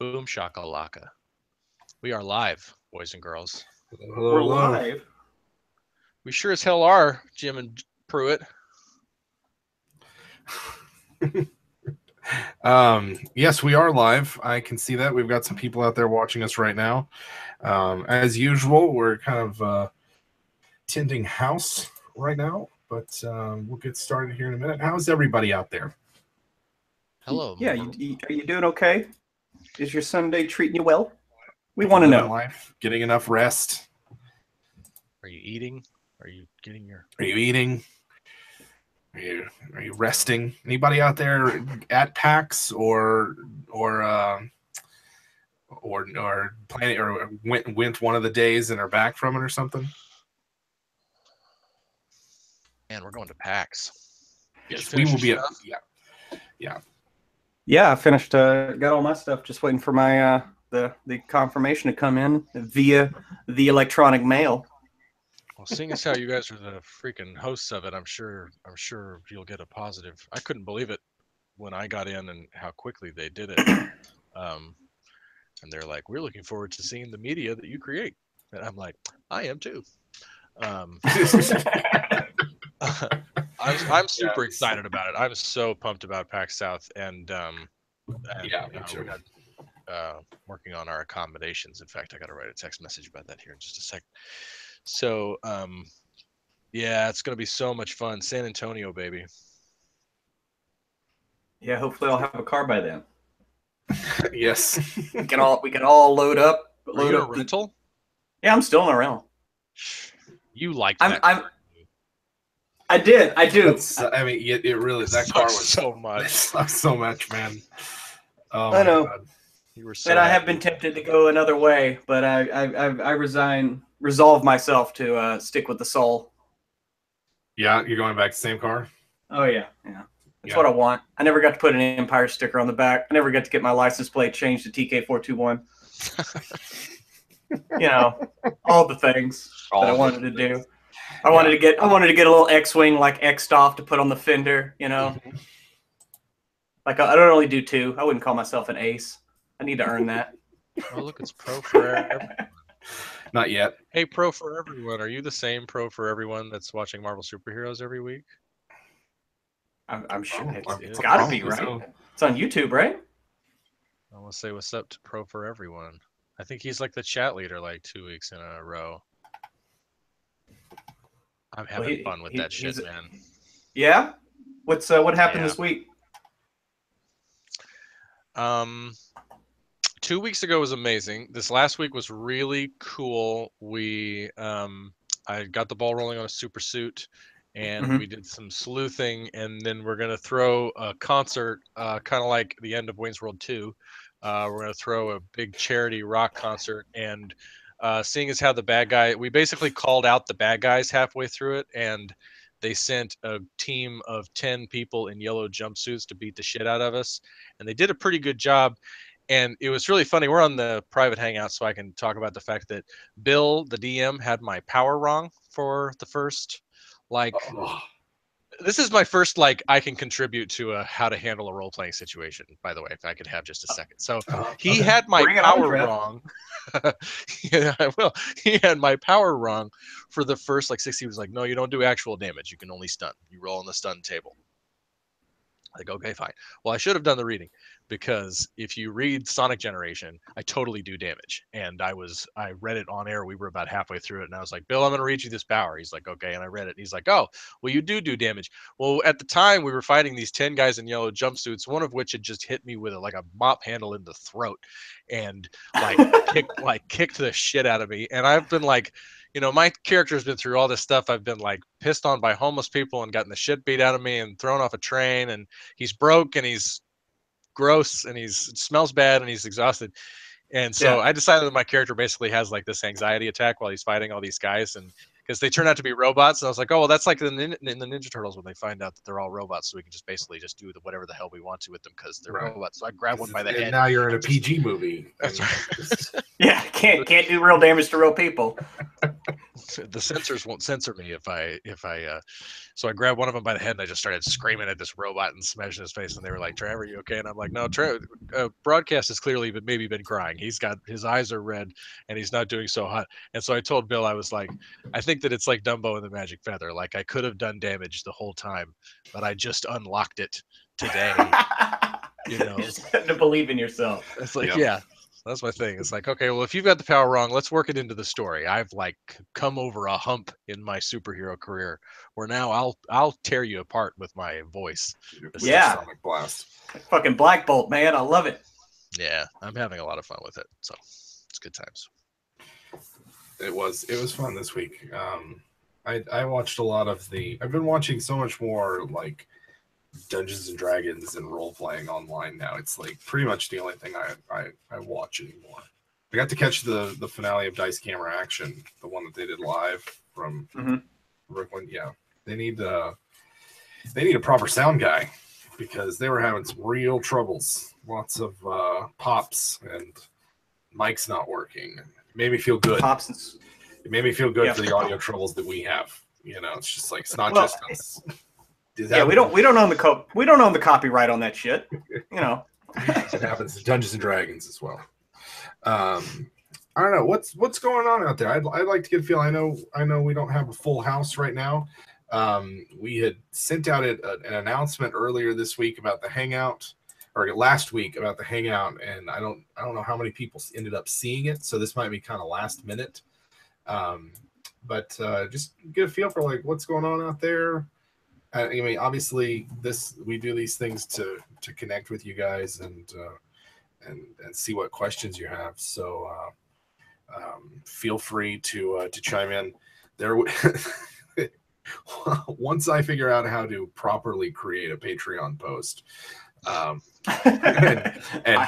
Boom shakalaka. We are live, boys and girls. We're live. We sure as hell are, Jim and Pruitt. Yes, we are live. I can see that. We've got some people out there watching us right now. As usual, we're kind of tending house right now, but we'll get started here in a minute. How's everybody out there? Hello. Yeah, are you doing okay? Is your Sunday treating you well? We want to know. Life, getting enough rest? Are you eating? Are you getting your? Are you eating? Are you resting? Anybody out there at PAX or planning or went one of the days and are back from it or something? Man, we're going to PAX. Yes, we will be. Yeah, I finished. Got all my stuff. Just waiting for my the confirmation to come in via the electronic mail. Well, seeing as how you guys are the freaking hosts of it, I'm sure you'll get a positive. I couldn't believe it when I got in and how quickly they did it. And they're like, "We're looking forward to seeing the media that you create," and I'm like, "I am too." I'm super excited about it. I'm so pumped about PAX South, and me too. we got working on our accommodations. In fact, I got to write a text message about that here in just a second. So, yeah, it's gonna be so much fun. San Antonio, baby. Yeah, hopefully I'll have a car by then. Yes, we can all load up. Are you in a rental? Yeah, I'm still in a rental. You like that? I do. I mean, it really that car was so much. It sucks so much, man. Oh, I know. God. You were so. And I have been tempted to go another way, but I resolve myself to stick with the soul. Yeah, you're going back to the same car? Oh yeah. That's what I want. I never got to put an Empire sticker on the back. I never got to get my license plate changed to TK421. You know, all the things that I wanted to do. I wanted to get a little X-wing like X-Stoff to put on the fender. You know, like I don't only do two. I wouldn't call myself an ace. I need to earn that. Oh, look, it's pro for everyone. Not yet. Hey, pro for everyone. Are you the same pro for everyone that's watching Marvel superheroes every week? I'm sure it's got to be, right? So. It's on YouTube, right? I want to say what's up to pro for everyone. I think he's like the chat leader like 2 weeks in a row. I'm having fun with that shit, man. Yeah? What happened this week? 2 weeks ago was amazing. This last week was really cool. I got the ball rolling on a super suit, and we did some sleuthing, and then we're gonna throw a concert, kind of like the end of Wayne's World 2. We're gonna throw a big charity rock concert, and seeing as how the bad guy, we basically called out the bad guys halfway through it, and they sent a team of 10 people in yellow jumpsuits to beat the shit out of us, and they did a pretty good job. And it was really funny. We're on the private hangout, so I can talk about the fact that Bill, the DM, had my power wrong for the first, this is my first, I can contribute to how to handle a role-playing situation, by the way, if I could have just a second. So he had my power wrong. Yeah, I will. He had my power wrong for the first, 60. He was like, no, you don't do actual damage. You can only stun. You roll on the stun table. Like, okay, fine. Well, I should have done the reading, because if you read Sonic Generation, I totally do damage. And I read it on air. We were about halfway through it, and I was like, Bill, I'm going to read you this power. He's like, okay. And I read it. He's like, oh, well, you do damage. Well, at the time, we were fighting these 10 guys in yellow jumpsuits, one of which had just hit me with a mop handle in the throat and kicked the shit out of me. And I've been my character's been through all this stuff. I've been pissed on by homeless people and gotten the shit beat out of me and thrown off a train, and he's broke and he's gross and smells bad and he's exhausted. And so I decided that my character basically has this anxiety attack while he's fighting all these guys, and because they turn out to be robots. And I was like, oh, well, that's like in the Ninja Turtles when they find out that they're all robots, so we can just basically just do whatever the hell we want to with them because they're robots. So I grab one by the head. Now you're in a PG movie. That's right. Yeah, can't do real damage to real people. The sensors won't censor me if I so I grabbed one of them by the head and I just started screaming at this robot and smashing his face, and they were like, "Trevor, you okay?" And I'm like, "No, broadcast has clearly maybe been crying. He's got his eyes are red and he's not doing so hot." And so I told Bill, I was like, "I think that it's like Dumbo and the Magic Feather. Like I could have done damage the whole time, but I just unlocked it today." You know, you're starting to believe in yourself. It's like, yeah, that's my thing. It's like, okay, well, if you've got the power wrong, let's work it into the story. I've like come over a hump in my superhero career where now I'll tear you apart with my voice. Yeah, stomach blast. Fucking Black Bolt, man, I love it. Yeah, I'm having a lot of fun with it, so it's good times. It was fun this week. I watched a lot of I've been watching so much more like Dungeons and Dragons and role playing online now. It's like pretty much the only thing I watch anymore. I got to catch the finale of Dice Camera Action, the one that they did live from Brooklyn. Yeah, they need a proper sound guy because they were having some real troubles. Lots of pops and mics not working. It made me feel good. It made me feel good for the audio troubles that we have. You know, it's just like it's not just us. Yeah, we don't own the copyright on that shit. You know, it happens in Dungeons and Dragons as well. I don't know what's going on out there. I'd like to get a feel. I know we don't have a full house right now. We had sent out an announcement earlier this week about the Hangout, or last week about the Hangout, and I don't know how many people ended up seeing it. So this might be kind of last minute. But just get a feel for like what's going on out there. I mean, obviously, we do these things to connect with you guys and see what questions you have. So feel free to chime in. There, once I figure out how to properly create a Patreon post, and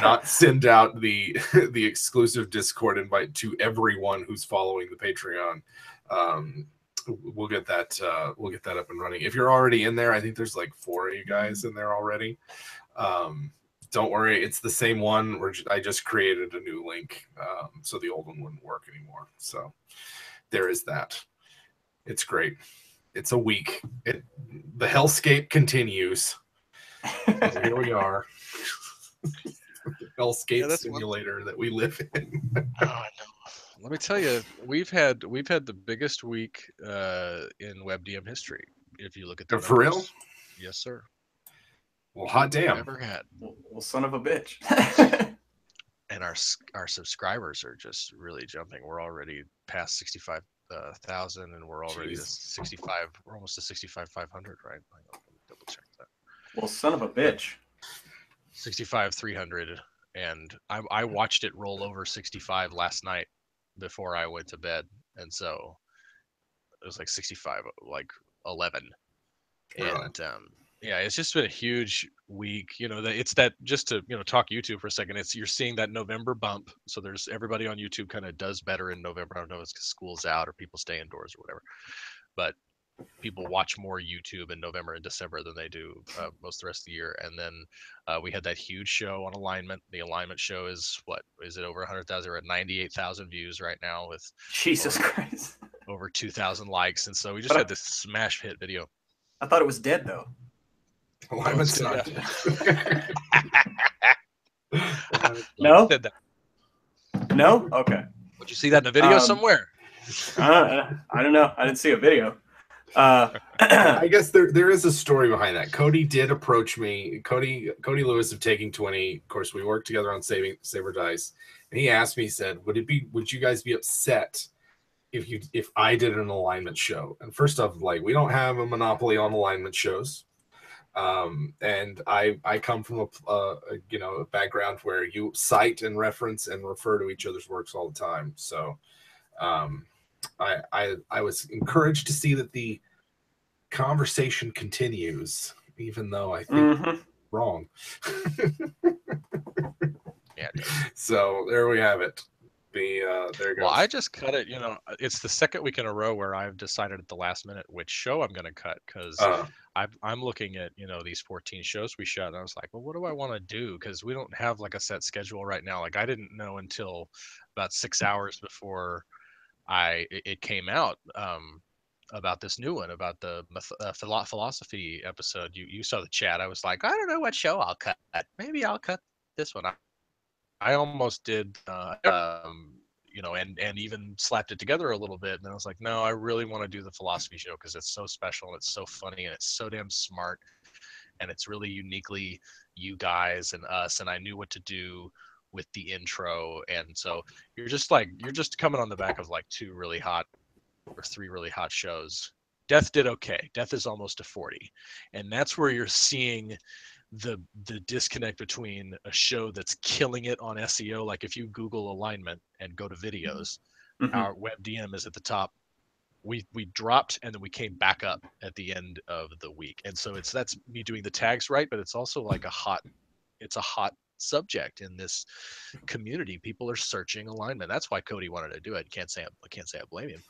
not send out the exclusive Discord invite to everyone who's following the Patreon. We'll get that up and running. If you're already in there, I think there's like 4 of you guys in there already. Don't worry, it's the same one where I just created a new link, so the old one wouldn't work anymore. So there is that. It's great. It's a week. The hellscape continues. Here we are. Hellscape simulator that we live in. Oh, I know. Let me tell you, we've had the biggest week in WebDM history. If you look at the for real, yes, sir. Well, hot damn. Ever had. Well, son of a bitch. And our subscribers are just really jumping. We're already past 65,000, and we're already to 65. We're almost to 65,500, right? Let me double check that. Well, son of a bitch. 65,300, and I watched it roll over 65 last night before I went to bed, and so it was like 65, like 11, and yeah, it's just been a huge week. You know, it's that, just to talk YouTube for a second. You're seeing that November bump. So there's everybody on YouTube kind of does better in November. I don't know if it's because school's out or people stay indoors or whatever, but people watch more YouTube in November and December than they do most of the rest of the year. And then we had that huge show on alignment. The alignment show is it over 100,000? We're at 98,000 views right now with Jesus Christ, over 2,000 likes. And so we just had this smash hit video. I thought it was dead though. Alignment's not. No. No. Okay. Would you see that in a video somewhere? I don't know. I didn't see a video. I guess there is a story behind that. Cody did approach me. Cody Lewis of Taking 20. Of course, we worked together on Saber Dice, and he asked me, he said, would you guys be upset if I did an alignment show? And first off, like, we don't have a monopoly on alignment shows. And I come from a background where you cite and reference and refer to each other's works all the time. So I was encouraged to see that the conversation continues, even though I think wrong. Yeah. So there we have it. There it goes. Well, I just cut it. It's the second week in a row where I've decided at the last minute which show I'm going to cut, because I'm looking at these 14 shows we shot, and I was like, well, what do I want to do? Because we don't have like a set schedule right now. Like, I didn't know until about 6 hours before it came out about this new one, about the philosophy episode. You saw the chat. I was like, I don't know what show I'll cut. Maybe I'll cut this one. I almost did, you know, and even slapped it together a little bit. And I was like, no, I really want to do the philosophy show because it's so special and it's so funny and it's so damn smart and it's really uniquely you guys and us. And I knew what to do with the intro. And so you're just coming on the back of like 2 really hot or 3 really hot shows. Death did okay. Death is almost a 40. And that's where you're seeing the disconnect between a show that's killing it on SEO. Like if you Google alignment and go to videos, our WebDM is at the top. We dropped and then we came back up at the end of the week. And so that's me doing the tags right, but it's also like a hot subject in this community. People are searching alignment. That's why Cody wanted to do it. I can't say I blame him.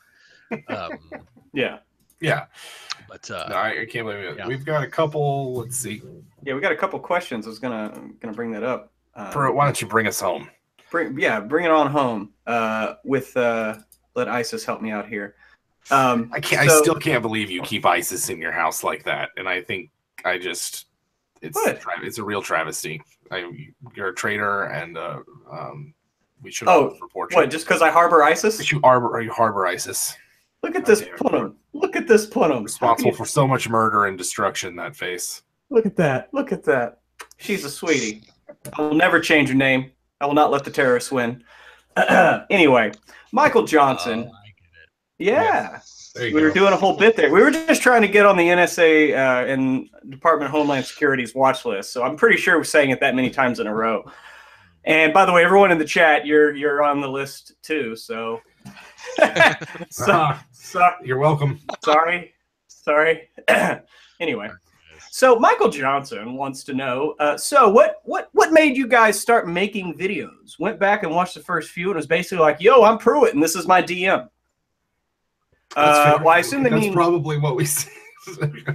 Yeah. But no, I can't believe it. Yeah. We've got a couple. Let's see. Yeah, we got a couple questions. I was gonna bring that up. Pruitt, why don't you bring us home? Bring it on home. With let Isis help me out here. I still can't believe you keep ISIS in your house like that. And I think it's a real travesty. You're a traitor, and we should report you. What? Just because I harbor ISIS? You harbor ISIS. Look at this Punum. Look at this Punum. Responsible for so much murder and destruction. That face. Look at that. Look at that. She's a sweetie. I will never change her name. I will not let the terrorists win. Anyway, Michael Johnson. I get it. Yeah. We were doing a whole bit there. We were just trying to get on the NSA and Department of Homeland Security's watch list. So I'm pretty sure we're saying it that many times in a row. And by the way, everyone in the chat, you're on the list too. So, you're welcome. Sorry. Anyway, so Michael Johnson wants to know. So what made you guys start making videos? Went back and watched the first few, and it was basically like, "Yo, I'm Pruitt, and this is my DM." Well, I assume that's probably what we see.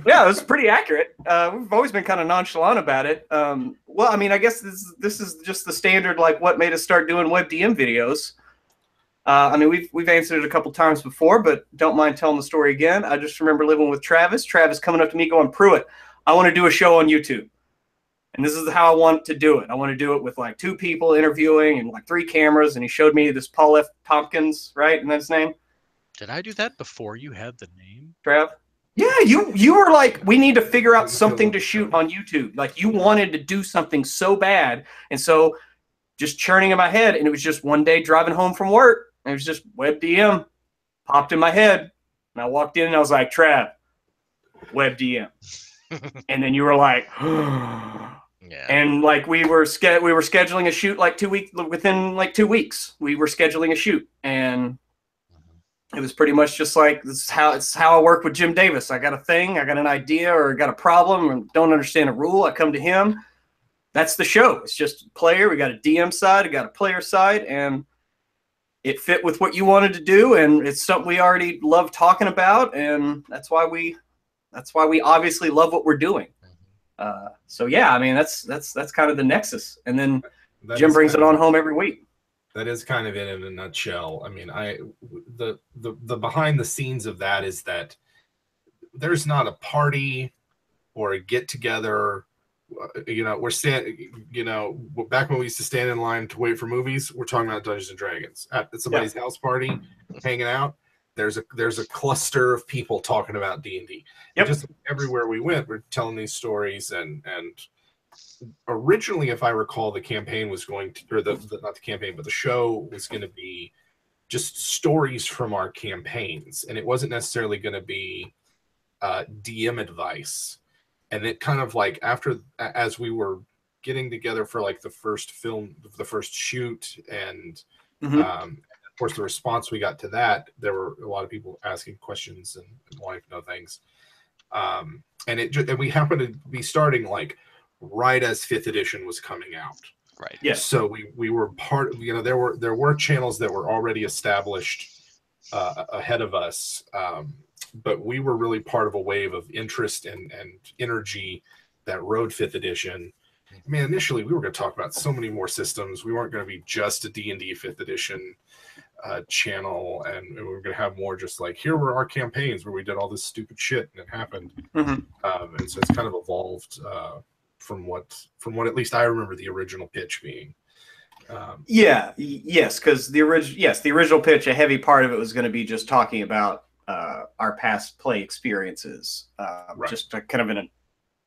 Yeah, it was pretty accurate. We've always been kind of nonchalant about it. Well, I mean, I guess this is just the standard, like what made us start doing WebDM videos. I mean, we've answered it a couple times before, but don't mind telling the story again. I just remember living with Travis. Travis coming up to me going, "Pruitt, I want to do a show on YouTube. And this is how I want to do it. I want to do it with like 2 people interviewing and like 3 cameras." And he showed me this Paul F. Tompkins, right? And that's his name. Did I do that before you had the name? Trav? Yeah, you were like, we need to figure out something to shoot on YouTube. Like you wanted to do something so bad. And so just churning in my head. And it was just one day driving home from work. And it was just WebDM popped in my head. And I walked in and I was like, "Trav, WebDM." And then you were like, yeah. And like we were scheduling a shoot like 2 weeks, within like 2 weeks. We were scheduling a shoot. And it was pretty much just like, this is how I work with Jim Davis. I got a thing, I got an idea, or got a problem, or don't understand a rule. I come to him. That's the show. It's just a player. We got a DM side, we got a player side, and it fit with what you wanted to do, and it's something we already love talking about, and that's why we obviously love what we're doing. So yeah, I mean that's kind of the nexus, and then Jim brings it on home every week. That is kind of it in a nutshell. I mean, the behind the scenes of that is that there's not a party or a get together. You know, back when we used to stand in line to wait for movies, we're talking about Dungeons and Dragons at somebody's house party, hanging out. There's a cluster of people talking about D&D. Yep. Just everywhere we went, we're telling these stories and originally, if I recall, the campaign was going to, or not the campaign, but the show was going to be just stories from our campaigns, and it wasn't necessarily going to be DM advice. And it kind of like as we were getting together for like the first shoot, and of course the response we got to that, there were a lot of people asking questions and wanting to know things, and we happened to be starting like right as 5th edition was coming out. Right. Yes. So we were part of, there were channels that were already established ahead of us, but we were really part of a wave of interest and energy that rode 5th edition. I mean, initially we were going to talk about so many more systems. We weren't going to be just a D&D 5th edition. channel, and we're going to have more just like, here were our campaigns where we did all this stupid shit and it happened. And so it's kind of evolved from what at least I remember the original pitch being. Because the original pitch, a heavy part of it was going to be just talking about our past play experiences, just kind of in a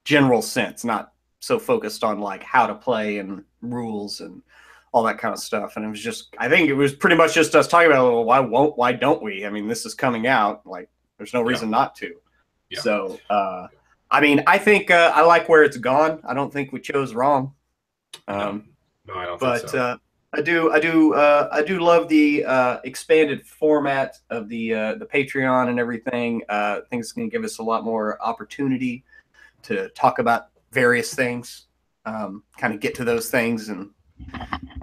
general sense, not so focused on like how to play and rules and all that kind of stuff. And it was just, I think it was pretty much just us talking about, well, why don't we? I mean, this is coming out, like there's no reason not to. So, I mean, I think I like where it's gone. I don't think we chose wrong. No, I don't but think so. I do love the expanded format of the Patreon and everything. I think it's going to give us a lot more opportunity to talk about various things, kind of get to those things, and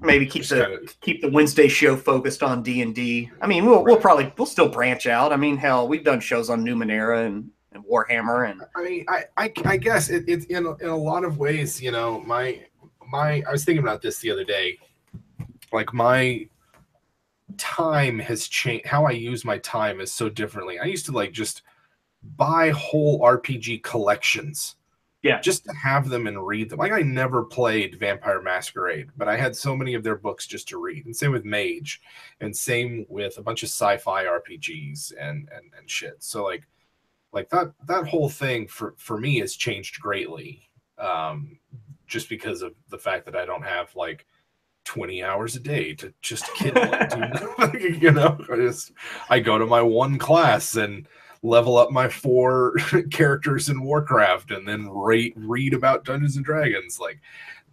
maybe keep the Wednesday show focused on D&D. I mean, we'll still branch out. I mean, hell, we've done shows on Numenera and Warhammer, and I mean, I guess it's in a lot of ways, you know, my I was thinking about this the other day. Like, my time has changed. How I use my time is so differently. I used to like just buy whole RPG collections, just to have them and read them. Like, I never played Vampire Masquerade, but I had so many of their books just to read. And same with Mage, and same with a bunch of sci-fi RPGs and shit. So like that whole thing for me has changed greatly, just because of the fact that I don't have like 20 hours a day to just kidnap. You know, I go to my one class and level up my 4 characters in Warcraft, and then read about Dungeons and Dragons. Like,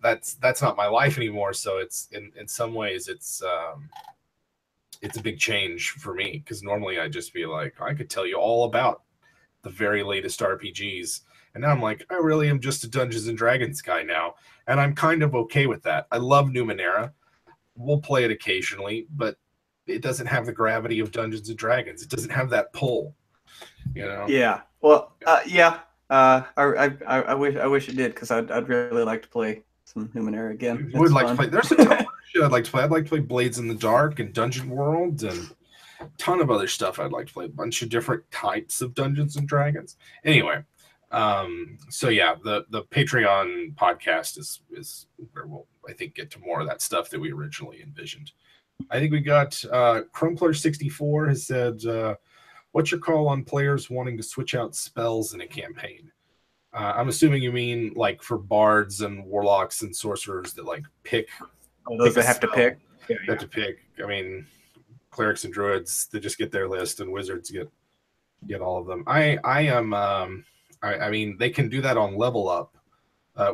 that's not my life anymore. So it's in some ways it's a big change for me, because normally I'd just be like, I could tell you all about the very latest RPGs, and now I'm like, I really am just a Dungeons and Dragons guy now, and I'm kind of okay with that. I love Numenera. We'll play it occasionally, but it doesn't have the gravity of Dungeons and Dragons. It doesn't have that pull, you know. Yeah. Well, I wish it did, because I'd really like to play some Numenera again. Would like to play. There's a ton of shit I'd like to play. I'd like to play Blades in the Dark and Dungeon World and a ton of other stuff. I'd like to play a bunch of different types of Dungeons and Dragons. Anyway, so yeah, the Patreon podcast is where we'll, I think, get to more of that stuff that we originally envisioned. I think we got Crumpler64 has said, what's your call on players wanting to switch out spells in a campaign? I'm assuming you mean like for bards and warlocks and sorcerers that like pick. Those that have to pick. They have to pick. I mean, clerics and druids, they just get their list, and wizards get all of them. I mean, they can do that on level up,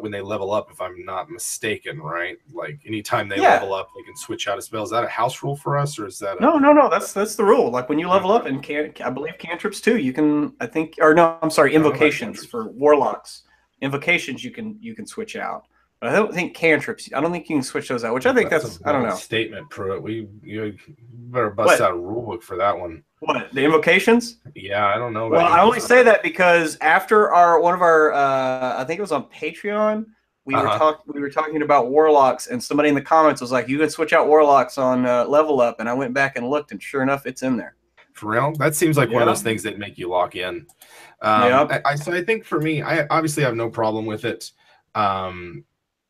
when they level up, if I'm not mistaken, right? Like, anytime they level up, they can switch out a spell. Is that a house rule for us, or is that No, that's the rule. Like, when you level up, and I believe cantrips too, you can, I think, or no, I'm sorry, invocations for warlocks. Invocations you can switch out. But I don't think cantrips, I don't think you can switch those out, which I think that's I don't know. Statement, Pruitt. You better bust out a rule book for that one. What, the invocations? Yeah, I don't know. Well, I only say that because after one of our I think it was on Patreon, we were talking about warlocks, and somebody in the comments was like, you can switch out warlocks on level up, and I went back and looked, and sure enough, it's in there. For real? That seems like one of those things that make you lock in. So I think for me, I obviously have no problem with it.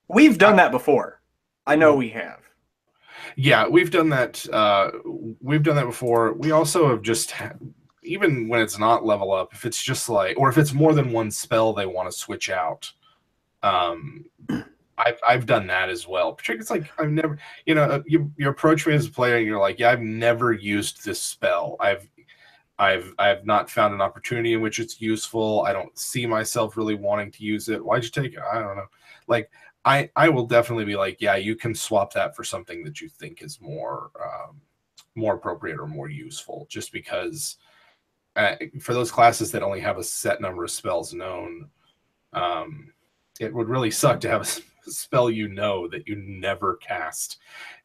We've done that before. I know we have. Yeah, we've done that. We've done that before. We also have just, even when it's not level up, if it's just like, or if it's more than one spell they want to switch out, I've done that as well. Particularly, it's like, I've never, you know, you approach me as a player and you're like, yeah, I've never used this spell. I've not found an opportunity in which it's useful. I don't see myself really wanting to use it. Why'd you take it? I don't know. Like, I will definitely be like, yeah, you can swap that for something that you think is more appropriate or more useful, just because for those classes that only have a set number of spells known, it would really suck to have a spell you know that you never cast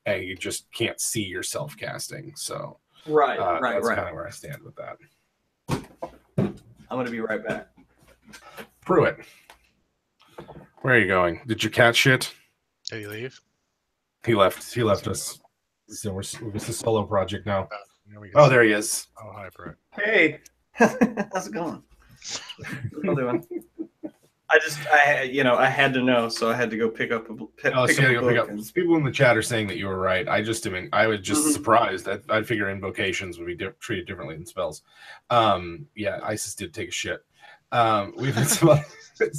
and you just can't see yourself casting. So right. That's kind of where I stand with that. I'm going to be right back. Pruitt, where are you going? Did your cat shit? Did he leave? He left us. So it's a solo project now. Oh, there he is. Oh, hi, Pruitt. Hey, how's it going? What you doing? I had to know, so I had to go pick up a book. People in the chat are saying that you were right. I was just surprised. I'd figure invocations would be treated differently than spells. Yeah, Isis did take a shit. We've had some.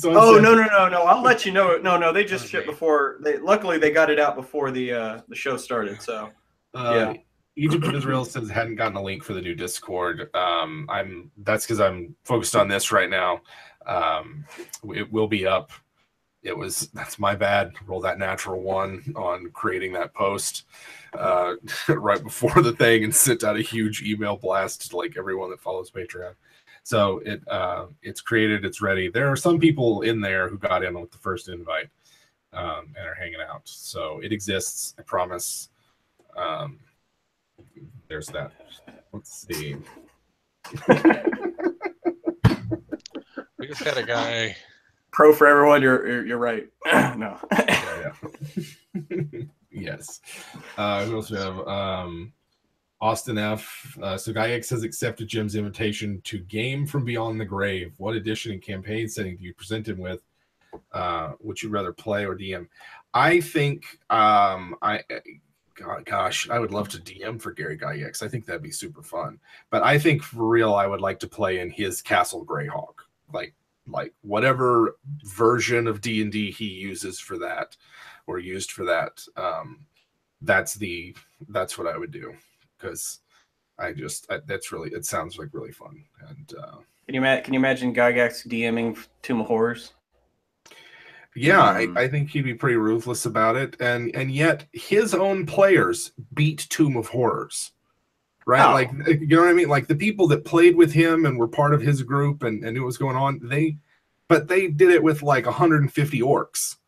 No! I'll let you know. No, they just shit before. Luckily they got it out before the show started. So yeah. Egypt of Israel says hadn't gotten a link for the new Discord. That's because I'm focused on this right now. It will be up. That's my bad. Roll that natural one on creating that post right before the thing and sent out a huge email blast to like everyone that follows Patreon. So it's created, it's ready. There are some people in there who got in with the first invite and are hanging out. So it exists, I promise. There's that. Let's see. We just had a guy. Pro for everyone. You're right. No. Yeah. Yes. We also have Austin F. So Gyx has accepted Jim's invitation to Game from Beyond the Grave. What edition and campaign setting do you present him with? Would you rather play or DM? I think gosh, I would love to DM for Gary Gyx. I think that'd be super fun. But I think for real, I would like to play in his Castle Greyhawk. Like whatever version of D&D he uses for that or used for that. That's what I would do. Because it sounds like really fun. And can you imagine Gygax DMing Tomb of Horrors? Yeah, I think he'd be pretty ruthless about it, and yet his own players beat Tomb of Horrors, right? Oh. Like, you know what I mean? Like the people that played with him and were part of his group and knew what was going on, they did it with like 150 orcs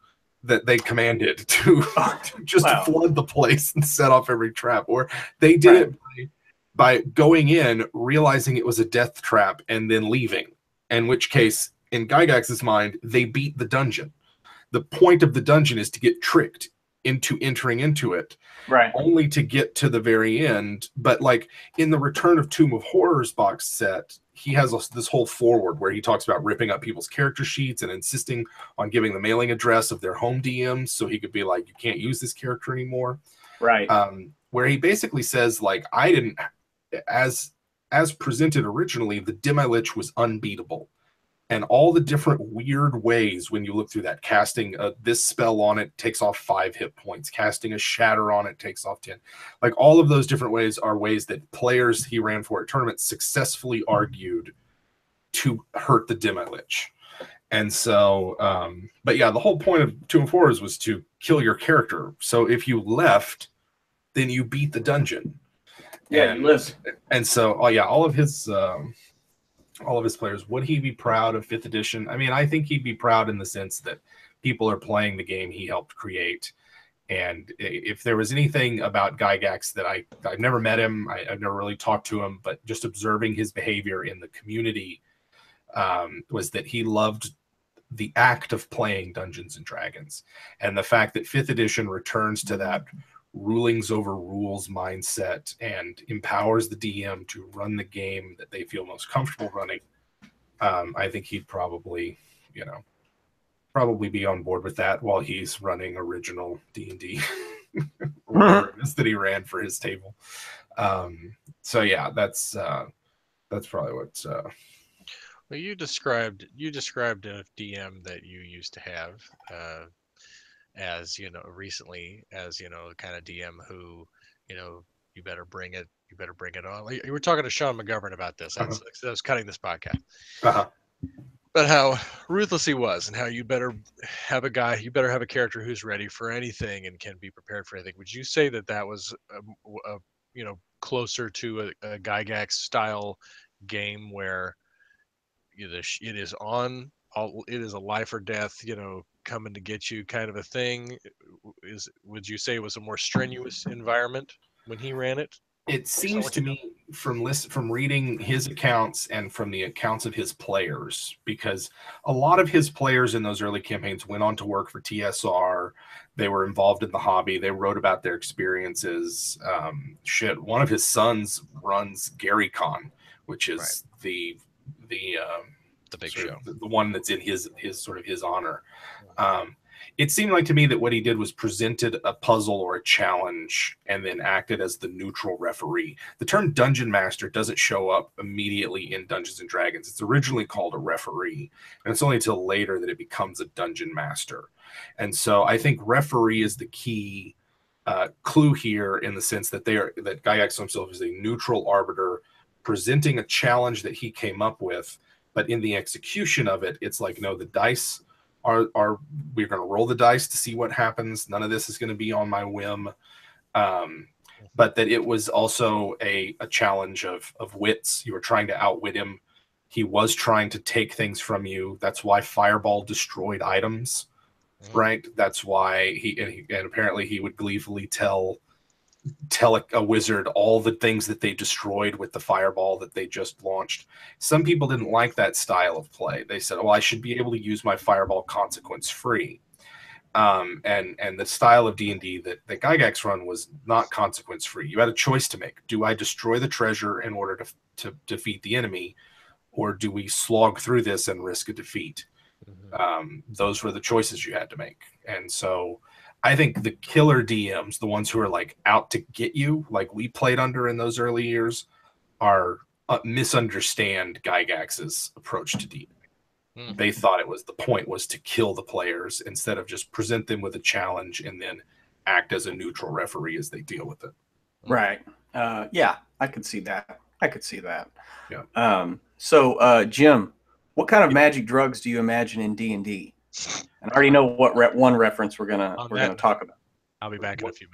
that they commanded to flood the place and set off every trap, or they did it by going in, realizing it was a death trap, and then leaving. In which case, in Gygax's mind, they beat the dungeon. The point of the dungeon is to get tricked into entering into it, right? Only to get to the very end. But like in the Return of Tomb of Horrors box set, he has this whole forward where he talks about ripping up people's character sheets and insisting on giving the mailing address of their home DMs so he could be like, you can't use this character anymore, right? Where he basically says like, I didn't, as presented originally, the Demi-Lich was unbeatable. And all the different weird ways when you look through that, casting this spell on it takes off 5 hit points, casting a shatter on it takes off 10. Like all of those different ways are ways that players he ran for at tournaments successfully argued to hurt the Demi-Lich. And so, but yeah, the whole point of Tomb of Horrors was to kill your character. So if you left, then you beat the dungeon. Yeah, you live. And so, all of his players, would he be proud of 5th edition? I mean, I think he'd be proud in the sense that people are playing the game he helped create. And if there was anything about Gygax that I've never met him, I've never really talked to him, but just observing his behavior in the community was that he loved the act of playing Dungeons and Dragons. And the fact that 5th edition returns to that rulings over rules mindset and empowers the DM to run the game that they feel most comfortable running, I think he'd probably be on board with that while he's running original D&D whatever it is that he ran for his table. So yeah, that's probably what well, you described a DM that you used to have as recently as kind of DM who you better bring it on. Like, you were talking to Sean McGovern about this. I was cutting this podcast. But how ruthless he was, and how you better have a character who's ready for anything and can be prepared for anything. Would you say that was closer to a Gygax style game where it is a life or death, coming to get you kind of a thing? Would you say it was a more strenuous environment when he ran it? It seems to me from reading his accounts and from the accounts of his players, because a lot of his players in those early campaigns went on to work for TSR. They were involved in the hobby. They wrote about their experiences. One of his sons runs GaryCon, which is the big show, the one that's in his sort of his honor. It seemed like to me that what he did was presented a puzzle or a challenge and then acted as the neutral referee. The term dungeon master doesn't show up immediately in Dungeons and Dragons. It's originally called a referee, and it's only until later that it becomes a dungeon master. And so I think referee is the key clue here, in the sense that that Gygax himself is a neutral arbiter presenting a challenge that he came up with, but in the execution of it, it's like, no, the dice are we're going to roll the dice to see what happens. None of this is going to be on my whim. But that it was also a challenge of wits. You were trying to outwit him. He was trying to take things from you. That's why Fireball destroyed items, right? That's why he apparently he would gleefully tell a wizard all the things that they destroyed with the fireball that they just launched. Some people didn't like that style of play. They said, well, I should be able to use my fireball consequence free. And the style of D&D that Gygax run was not consequence free. You had a choice to make. Do I destroy the treasure in order to defeat the enemy, or do we slog through this and risk a defeat? Those were the choices you had to make. And so I think the killer DMs, the ones who are like out to get you, like we played under in those early years, are misunderstand Gygax's approach to D. They thought the point was to kill the players instead of just present them with a challenge and then act as a neutral referee as they deal with it. Right. Yeah, I could see that. Yeah. So, Jim, what kind of magic drugs do you imagine in D&D? And I already know what one reference we're gonna talk about. I'll be back in a few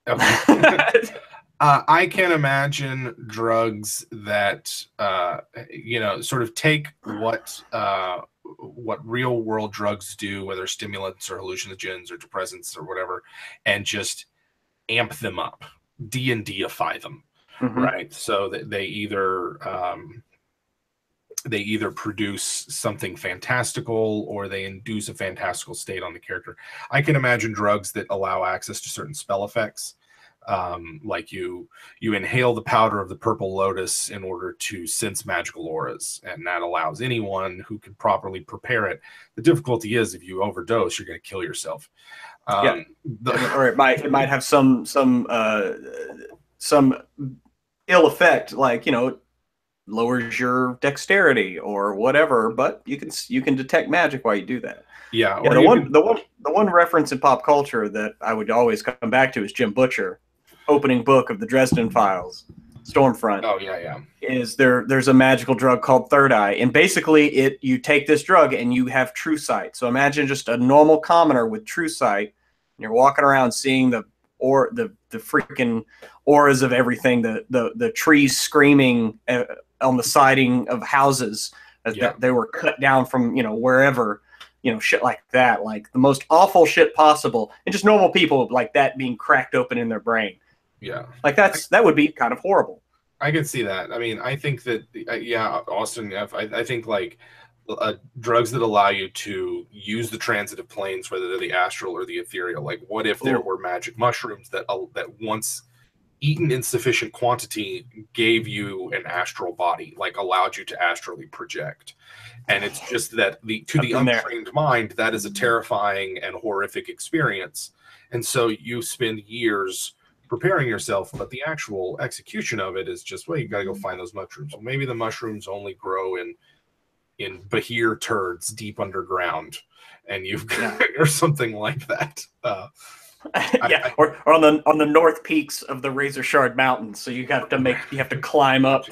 minutes. Okay. I can imagine drugs that sort of take what real world drugs do, whether stimulants or hallucinogens or depressants or whatever, and just amp them up, D&D-ify them, right? So that they either produce something fantastical or they induce a fantastical state on the character. I can imagine drugs that allow access to certain spell effects. Like you inhale the powder of the purple lotus in order to sense magical auras, and that allows anyone who can properly prepare it. The difficulty is if you overdose, you're going to kill yourself. Or it might have some ill effect, like, lowers your dexterity or whatever, but you can detect magic while you do that. Yeah. The one reference in pop culture that I would always come back to is Jim Butcher, opening book of the Dresden Files, Stormfront. Oh yeah. There's a magical drug called Third Eye, and basically you take this drug and you have true sight. So imagine just a normal commoner with true sight, and you're walking around seeing the freaking auras of everything, the trees screaming on the siding of houses that they were cut down from wherever, shit like that, like the most awful shit possible, and just normal people like that being cracked open in their brain. Yeah, like that would be kind of horrible. I can see that. I mean, I think that Austin, I think like drugs that allow you to use the transitive planes, whether they're the astral or the ethereal. Like, what if there were magic mushrooms that once eaten in sufficient quantity gave you an astral body, like allowed you to astrally project? And it's just that to the untrained mind, that is a terrifying and horrific experience. And so you spend years preparing yourself, but the actual execution of it is just, well, you got to go find those mushrooms. Well, maybe the mushrooms only grow in Bahir turds deep underground, and you've got, or something like that. Or on the north peaks of the Razor Shard Mountains. So you have to climb up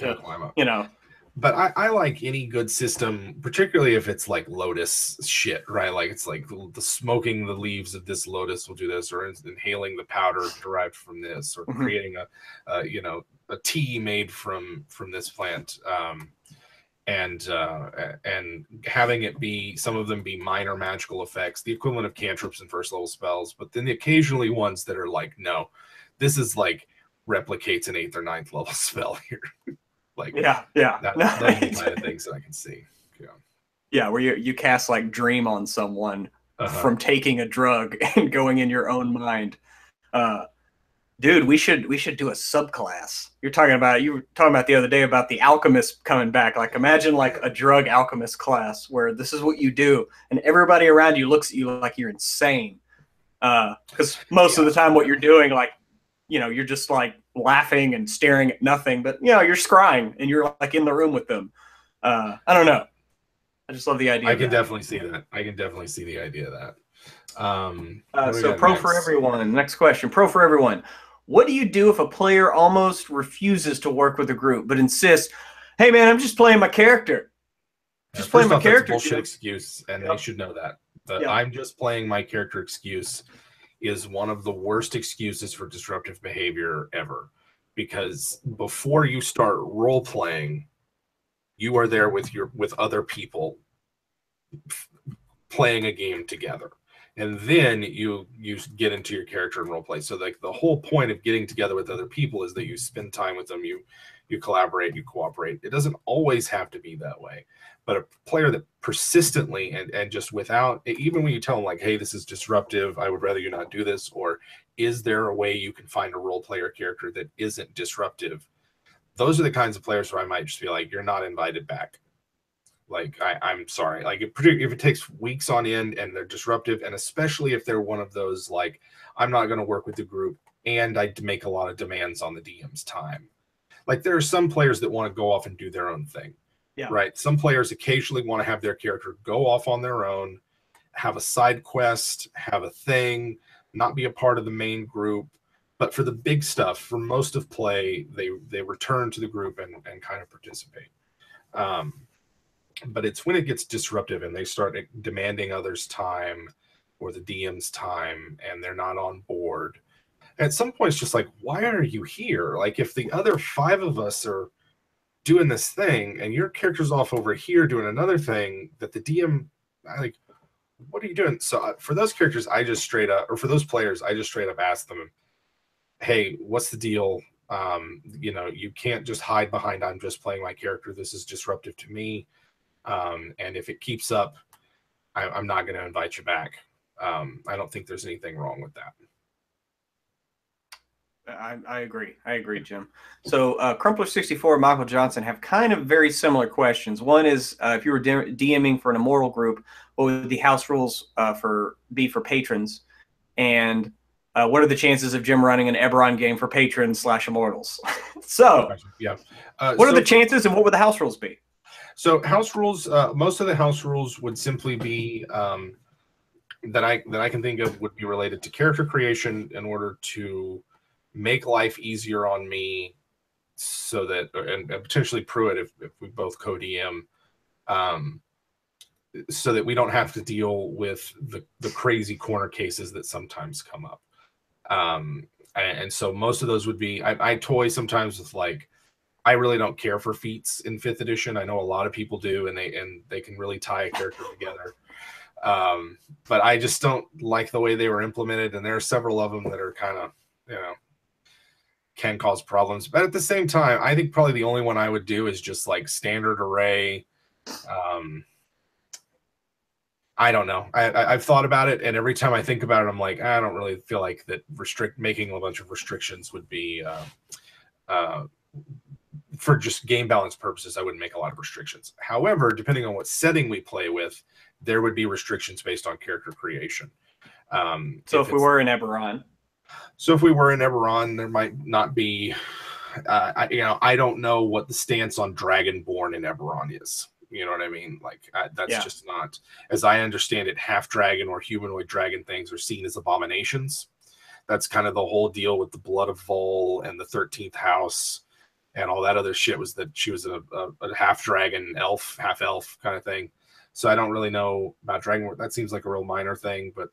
But I like any good system, particularly if it's like lotus shit, right? Like it's like the smoking the leaves of this lotus will do this, or inhaling the powder derived from this, or creating a tea made from this plant, and having it be, some of them be minor magical effects, the equivalent of cantrips and first level spells, but then the occasionally ones that are like, no, this is like replicates an 8th or 9th level spell here. Like, yeah. those are the kind of things that I can see. Yeah, where you cast like Dream on someone from taking a drug and going in your own mind. Dude, we should do a subclass. You were talking about the other day about the alchemist coming back. Like, imagine like a drug alchemist class where this is what you do, and everybody around you looks at you like you're insane. Because most of the time, what you're doing, like, you're just like laughing and staring at nothing, but you're scrying and you're like in the room with them. I don't know. I just love the idea. I can definitely see that. I can definitely see the idea of that. So pro for everyone. Next question. Pro for everyone. What do you do if a player almost refuses to work with a group but insists, "Hey man, I'm just playing my character. Just playing my character." That's a bullshit excuse, and they should know that. I'm just playing my character excuse is one of the worst excuses for disruptive behavior ever. Because before you start role playing, you are there with other people playing a game together. And then you get into your character and role play. So like the whole point of getting together with other people is that you spend time with them, you collaborate, you cooperate. It doesn't always have to be that way. But a player that persistently and just without, even when you tell them like, hey, this is disruptive, I would rather you not do this, or is there a way you can find a role player character that isn't disruptive? Those are the kinds of players where I might just be like, you're not invited back. Like, I'm sorry. Like, if it takes weeks on end and they're disruptive, and especially if they're one of those, like, I'm not going to work with the group and I make a lot of demands on the DM's time. Like, there are some players that want to go off and do their own thing. Yeah. Right? Some players occasionally want to have their character go off on their own, have a side quest, have a thing, not be a part of the main group. But for the big stuff, for most of play, they return to the group and kind of participate. But it's when it gets disruptive and they start demanding others' time or the DM's time and they're not on board. At some point, it's just like, why are you here? Like, if the other 5 of us are doing this thing and your character's off over here doing another thing that the DM, like, what are you doing? So for those characters, for those players, I just straight up ask them, hey, what's the deal? You can't just hide behind, I'm just playing my character. This is disruptive to me. And if it keeps up, I'm not going to invite you back. I don't think there's anything wrong with that. I agree, Jim. So Crumpler64 and Michael Johnson have kind of very similar questions. One is, if you were DMing for an Immortal group, what would the house rules be for patrons? And what are the chances of Jim running an Eberron game for patrons / Immortals? So, yeah. What are the chances, and what would the house rules be? So house rules, most of the house rules would simply be that I can think of would be related to character creation in order to make life easier on me, so that, and potentially Pruitt if we both co-DM, so that we don't have to deal with the crazy corner cases that sometimes come up. And so most of those would be, I toy sometimes with, like, I really don't care for feats in 5th edition. I know a lot of people do, and they can really tie a character together. But I just don't like the way they were implemented, and there are several of them that are kind of, can cause problems. But at the same time, I think probably the only one I would do is just like standard array. I don't know. I've thought about it, and every time I think about it, I'm like, I don't really feel like that making a bunch of restrictions would be for just game balance purposes. I wouldn't make a lot of restrictions. However, depending on what setting we play with, there would be restrictions based on character creation. So if we were in Eberron. So if we were in Eberron, there might not be. I don't know what the stance on Dragonborn in Eberron is. You know what I mean? Like, that's just not, as I understand it, half dragon or humanoid dragon things are seen as abominations. That's kind of the whole deal with the Blood of Vol and the 13th house and all that other shit, was that she was a half dragon elf, half elf kind of thing. So I don't really know about Dragonborn. That seems like a real minor thing, but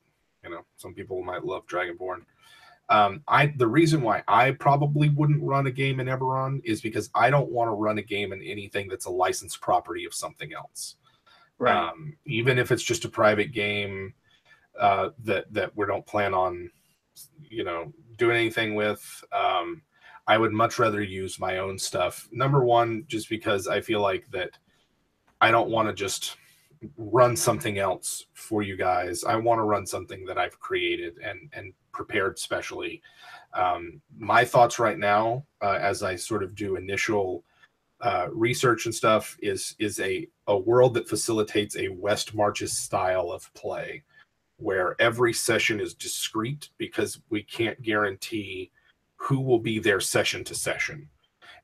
some people might love Dragonborn. The reason why I probably wouldn't run a game in Eberron is because I don't want to run a game in anything that's a licensed property of something else. Right. Even if it's just a private game that we don't plan on, doing anything with. I would much rather use my own stuff. Number one, just because I feel like that I don't want to just run something else for you guys. I want to run something that I've created and prepared specially. My thoughts right now, as I sort of do initial research and stuff, is a world that facilitates a West Marches style of play, where every session is discrete because we can't guarantee who will be there session to session.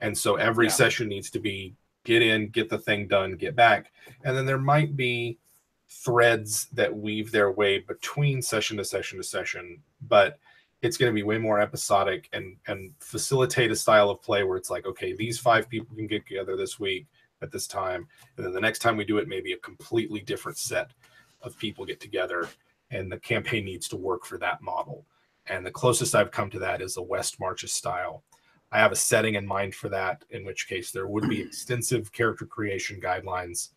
And so every session needs to be get in, get the thing done, get back. And then there might be threads that weave their way between session to session to session, but it's going to be way more episodic and facilitate a style of play where it's like, okay, these 5 people can get together this week at this time. And then the next time we do it, maybe a completely different set of people get together, and the campaign needs to work for that model. And the closest I've come to that is a West Marches style. I have a setting in mind for that, in which case there would be extensive character creation guidelines.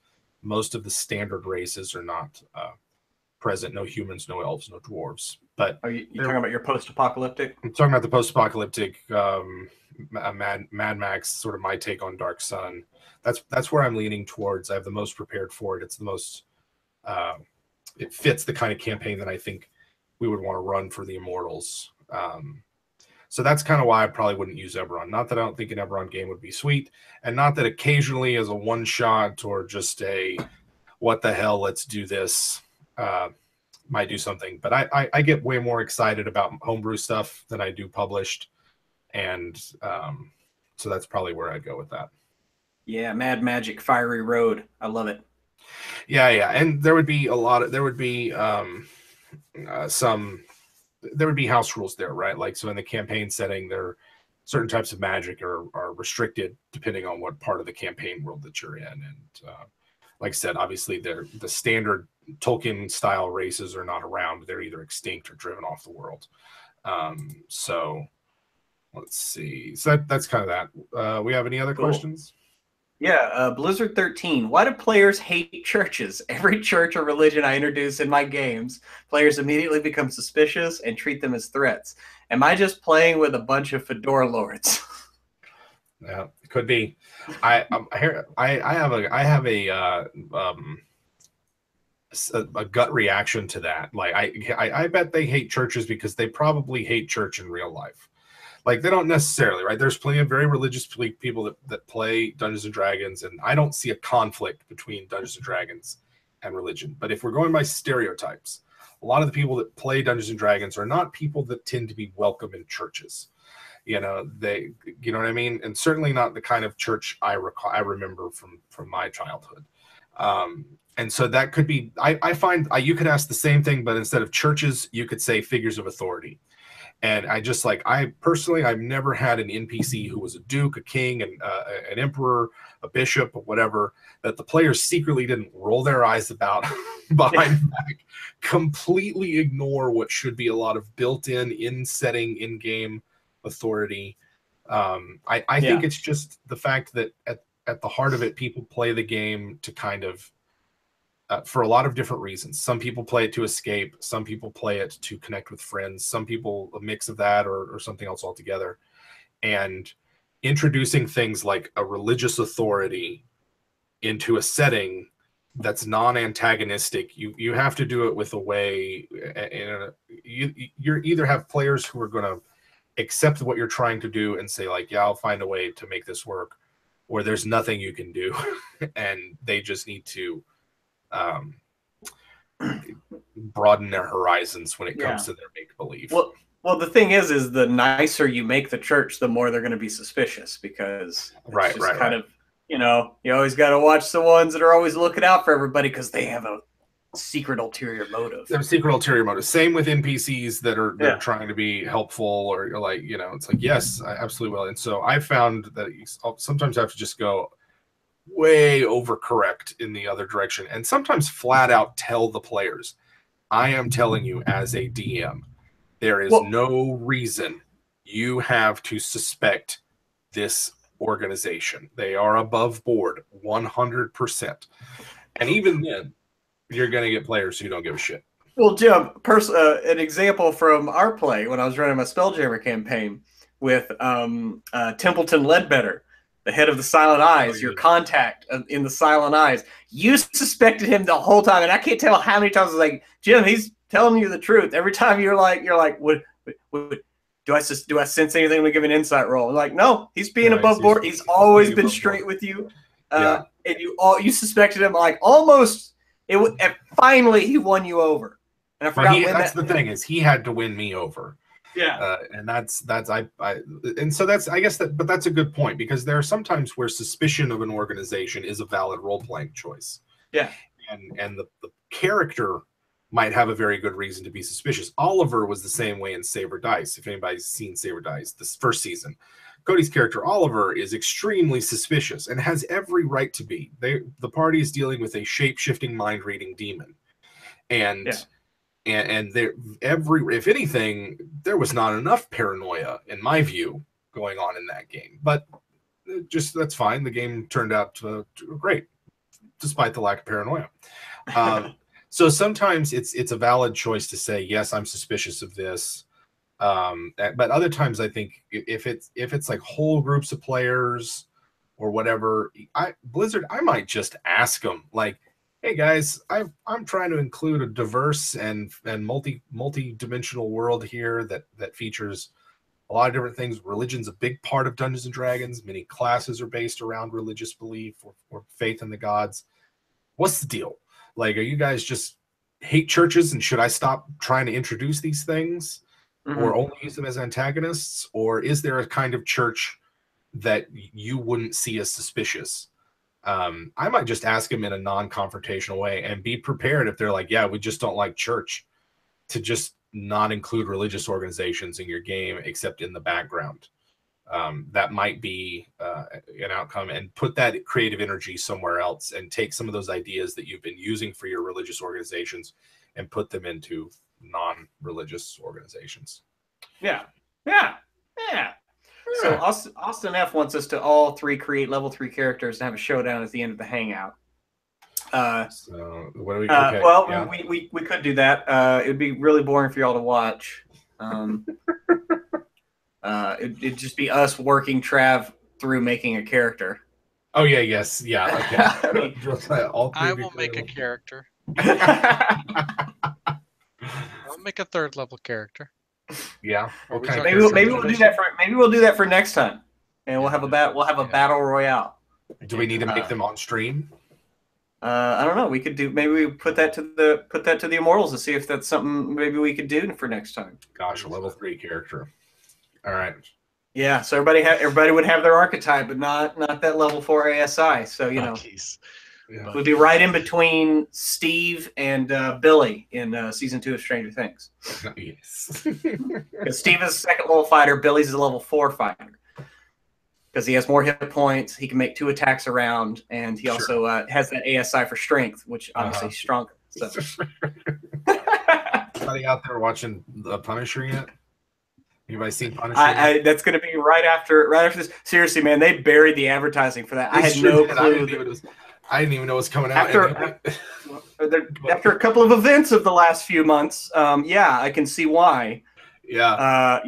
Most of the standard races are not present. No humans, no elves, no dwarves. But are you talking about your post-apocalyptic? I'm talking about the post-apocalyptic Mad Max, sort of my take on Dark Sun. That's where I'm leaning towards. I have the most prepared for it. It's the most it fits the kind of campaign that I think we would want to run for the Immortals. So that's kind of why I probably wouldn't use Eberron. Not that I don't think an Eberron game would be sweet, and not that occasionally as a one-shot or just a what the hell, let's do this, might do something. But I get way more excited about homebrew stuff than I do published, and so that's probably where I'd go with that. Yeah, Mad Magic, Fiery Road. I love it. Yeah, and there would be there would be house rules there, right? Like, so in the campaign setting, there are certain types of magic are restricted depending on what part of the campaign world that you're in. And like I said, obviously the standard Tolkien style races are not around. They're either extinct or driven off the world. So let's see. So that's kind of that. We have any other questions? Yeah, Blizzard 13. Why do players hate churches? Every church or religion I introduce in my games, players immediately become suspicious and treat them as threats. Am I just playing with a bunch of fedora lords? Yeah, it could be. I have a gut reaction to that. Like I bet they hate churches because they probably hate church in real life. Like, they don't necessarily, right? There's plenty of very religious people that play Dungeons and Dragons, and I don't see a conflict between Dungeons and Dragons and religion. But if we're going by stereotypes, a lot of the people that play Dungeons and Dragons are not people that tend to be welcome in churches. You know what I mean? And certainly not the kind of church I remember from my childhood. And so that could be, I find you could ask the same thing, but instead of churches, you could say figures of authority. And I personally, I've never had an NPC who was a duke, a king, an emperor, a bishop, or whatever, that the players secretly didn't roll their eyes about behind the back, completely ignore what should be a lot of built-in, in-setting, in-game authority. I think it's just the fact that at the heart of it, people play the game to kind of, for a lot of different reasons. Some people play it to escape. Some people play it to connect with friends. Some people a mix of that or something else altogether. And introducing things like a religious authority into a setting that's non-antagonistic, you have to do it with a way. You either have players who are going to accept what you're trying to do and say like, yeah, I'll find a way to make this work, or there's nothing you can do, and they just need to broaden their horizons when it comes to their make-believe. Well, the thing is the nicer you make the church, the more they're going to be suspicious, because it's kind of, you always got to watch the ones that are always looking out for everybody because they have a secret ulterior motive. They have a secret ulterior motive. Same with NPCs that are trying to be helpful, or like, it's like, yes, I absolutely will. And so I found that sometimes I have to just go way overcorrect in the other direction, and sometimes flat out tell the players, I am telling you as a DM, there is no reason you have to suspect this organization. They are above board 100%. And even then, you're going to get players who don't give a shit. Well, Jim, an example from our play when I was running my Spelljammer campaign, with Templeton Ledbetter, the head of the Silent Eyes, your contact in the Silent Eyes. You suspected him the whole time, and I can't tell how many times I was like, Jim, he's telling you the truth. Every time you're like, what do I sense anything? We give an insight roll. I'm like, no, he's being above board. He's always been straight with you, and you suspected him like almost. And finally he won you over, and I forgot when that's the thing is he had to win me over. Yeah, and that's and so that's I guess but that's a good point, because there are sometimes where suspicion of an organization is a valid role playing choice. Yeah, and the character might have a very good reason to be suspicious. Oliver was the same way in Saber Dice. If anybody's seen Saber Dice, this first season, Cody's character Oliver is extremely suspicious and has every right to be. The party is dealing with a shape-shifting, mind-reading demon, and there if anything, there was not enough paranoia, in my view, going on in that game. But just that's fine. The game turned out great, despite the lack of paranoia. So sometimes it's a valid choice to say, yes, I'm suspicious of this. But other times I think if it's like whole groups of players or whatever, Blizzard, I might just ask them like, hey guys, I'm trying to include a diverse and multi-dimensional world here that features a lot of different things. Religion's a big part of Dungeons and Dragons. Many classes are based around religious belief or faith in the gods. What's the deal? Like, are you guys just hate churches, and should I stop trying to introduce these things or only use them as antagonists? Or is there a kind of church that you wouldn't see as suspicious? I might just ask them in a non-confrontational way and be prepared if they're like, yeah, we just don't like church, to just not include religious organizations in your game except in the background. That might be an outcome, and put that creative energy somewhere else and take some of those ideas that you've been using for your religious organizations and put them into non-religious organizations. Yeah. So Austin F wants us to all three create level 3 characters and have a showdown at the end of the Hangout. So what do we? Okay, we could do that. It would be really boring for y'all to watch. It'd just be us working Trav through making a character. Oh yeah, yes, yeah. Okay. I will make a character. I'll make a 3rd level character. Yeah. Okay. Maybe we'll do that for next time, and we'll have a battle royale. Do we need to make them on stream? I don't know. We could do. Maybe we put that to the Immortals to see if that's something maybe we could do for next time. Gosh, a level 3 character. All right. Yeah. So everybody would have their archetype, but not that level 4 ASI. So we'll be right in between Steve and Billy in season 2 of Stranger Things. Yes. Because Steve is a 2nd level fighter, Billy's a level 4 fighter. Because he has more hit points, he can make 2 attacks around, and he also has that ASI for strength, which obviously is stronger. So. Anybody out there watching The Punisher yet? Anybody seen Punisher? That's going to be right after this. Seriously, man, they buried the advertising for that. I had no clue. I didn't even know it was coming out. After a couple of events of the last few months, I can see why. Yeah.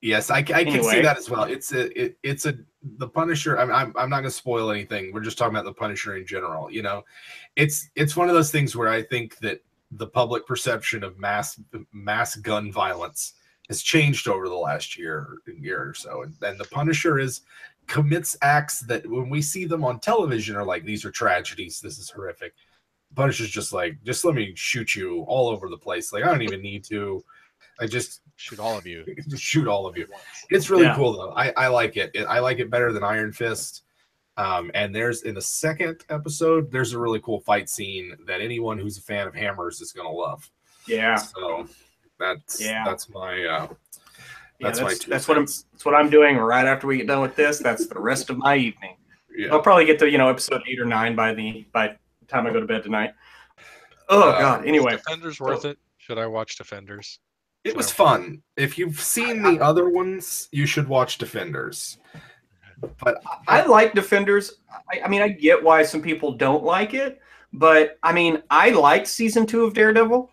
Yes, I can see that as well. It's the Punisher. I'm not going to spoil anything. We're just talking about the Punisher in general. It's one of those things where I think that the public perception of mass gun violence has changed over the last year or so, and the Punisher commits acts that when we see them on television are like, these are tragedies, this is horrific. Punisher's just like, just let me shoot you all over the place. Like, I don't even need to. I just shoot all of you. Shoot all of you. It's really cool though. I like it. I like it better than Iron Fist. And there's in the 2nd episode, there's a really cool fight scene that anyone who's a fan of hammers is gonna love. Yeah. So that's my that's what I'm doing right after we get done with this. That's the rest of my evening. Yeah. I'll probably get to episode 8 or 9 by the time I go to bed tonight. Oh God. Anyway, Defenders worth it? Should I watch Defenders? It was fun. If you've seen the other ones, you should watch Defenders. But I like Defenders. I mean, I get why some people don't like it, but I mean, I liked season 2 of Daredevil.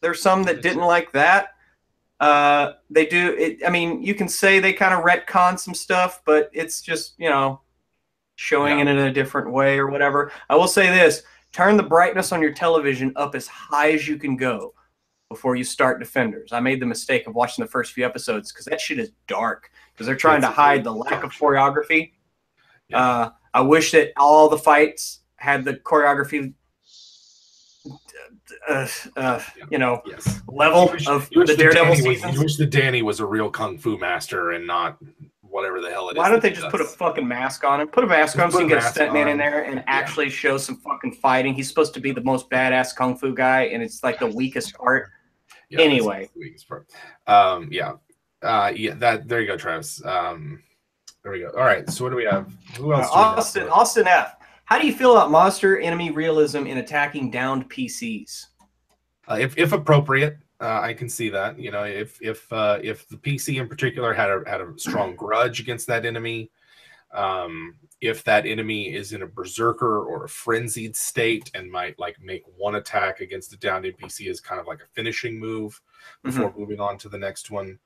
There's some that didn't like that. They do it. I mean, you can say they kind of retcon some stuff, but it's just, you know, showing it in a different way or whatever. I will say this: turn the brightness on your television up as high as you can go before you start Defenders. I made the mistake of watching the first few episodes because that shit is dark because they're trying to hide the lack of choreography. Yeah. I wish that all the fights had the choreography, you know, level of the Daredevil seasons. You wish that Danny was a real kung fu master and not whatever the hell it is. Why don't they just put a fucking mask on him? Put a mask on so you can get a stuntman in there and actually show some fucking fighting. He's supposed to be the most badass kung fu guy, and it's like the weakest part. Yeah, anyway, the weakest part. There you go, Travis. There we go. All right. So what do we have? Who else? Austin F. How do you feel about monster enemy realism in attacking downed PCs? If appropriate, I can see that. You know, if the PC in particular had a strong grudge against that enemy, if that enemy is in a berserker or a frenzied state and might like make one attack against the downed NPC as kind of like a finishing move before moving on to the next one.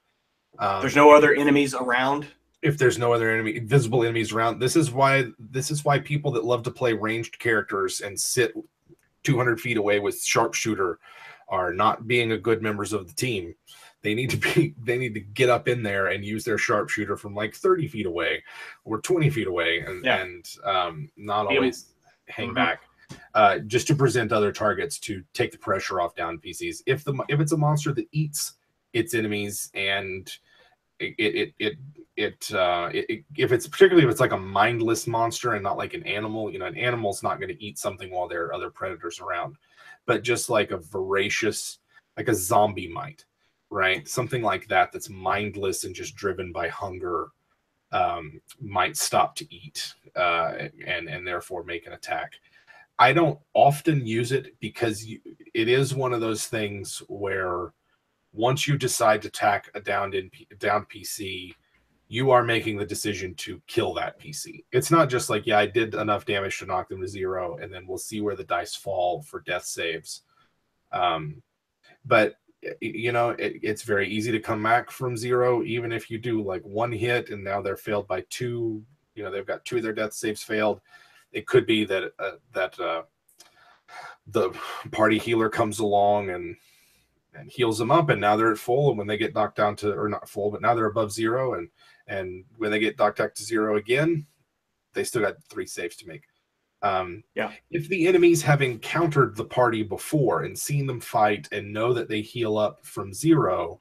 There's no other enemies around. If there's no other visible enemies around, this is why people that love to play ranged characters and sit 200 feet away with sharpshooter are not being a good members of the team. They need to get up in there and use their sharpshooter from like 30 feet away or 20 feet away and not always hang back just to present other targets to take the pressure off down PCs. If it's a monster that eats its enemies and if it's like a mindless monster and not like an animal, you know, an animal's not going to eat something while there are other predators around, but just like a voracious, like a zombie might, right? Something like that that's mindless and just driven by hunger might stop to eat and therefore make an attack. I don't often use it because it is one of those things where once you decide to attack a downed PC, you are making the decision to kill that PC. It's not just like, yeah, I did enough damage to knock them to 0, and then we'll see where the dice fall for death saves. But, you know, it's very easy to come back from 0, even if you do like 1 hit and now they're failed by 2. You know, they've got 2 of their death saves failed. It could be that the party healer comes along and heals them up, and now they're at full, and when they get knocked down to, or not full, but now they're above 0, and when they get knocked back to 0 again, they still got 3 saves to make. If the enemies have encountered the party before and seen them fight and know that they heal up from 0,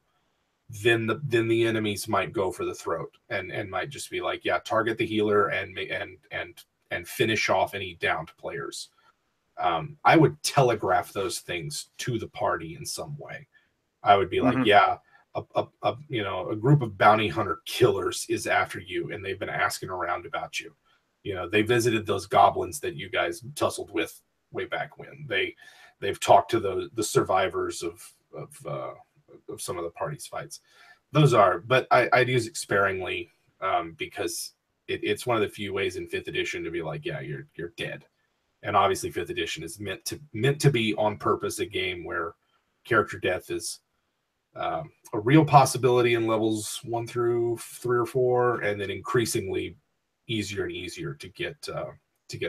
then the enemies might go for the throat and might just be like, yeah, target the healer and finish off any downed players. I would telegraph those things to the party in some way. I would be like, yeah, a group of bounty hunter killers is after you, and they've been asking around about you. You know, they visited those goblins that you guys tussled with way back when. They've talked to the survivors of some of the party's fights. Those are, but I'd use it sparingly because it's one of the few ways in 5th edition to be like, yeah, you're dead. And obviously 5th edition is meant to be on purpose a game where character death is a real possibility in levels 1 through 3 or 4, and then increasingly easier and easier to get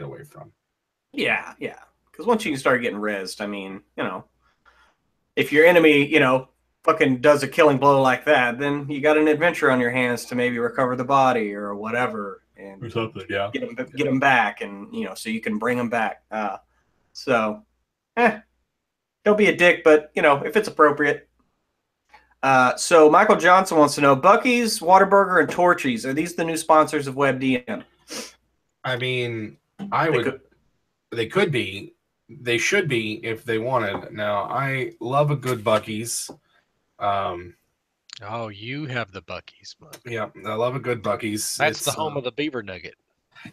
away from. Yeah. Because once you can start getting rezzed, I mean, you know, if your enemy, you know, fucking does a killing blow like that, then you got an adventure on your hands to maybe recover the body or whatever. And or something, yeah. Get them back, and you know, so you can bring them back. Don't be a dick, but you know, if it's appropriate. So Michael Johnson wants to know: Buc-ee's, Whataburger, and Torchy's, are these the new sponsors of WebDM? I mean, they could be. They should be if they wanted. Now, I love a good Buc-ee's. Oh, you have the Buc-ee's mug. Yeah, I love a good Buc-ee's. That's the home of the beaver nugget.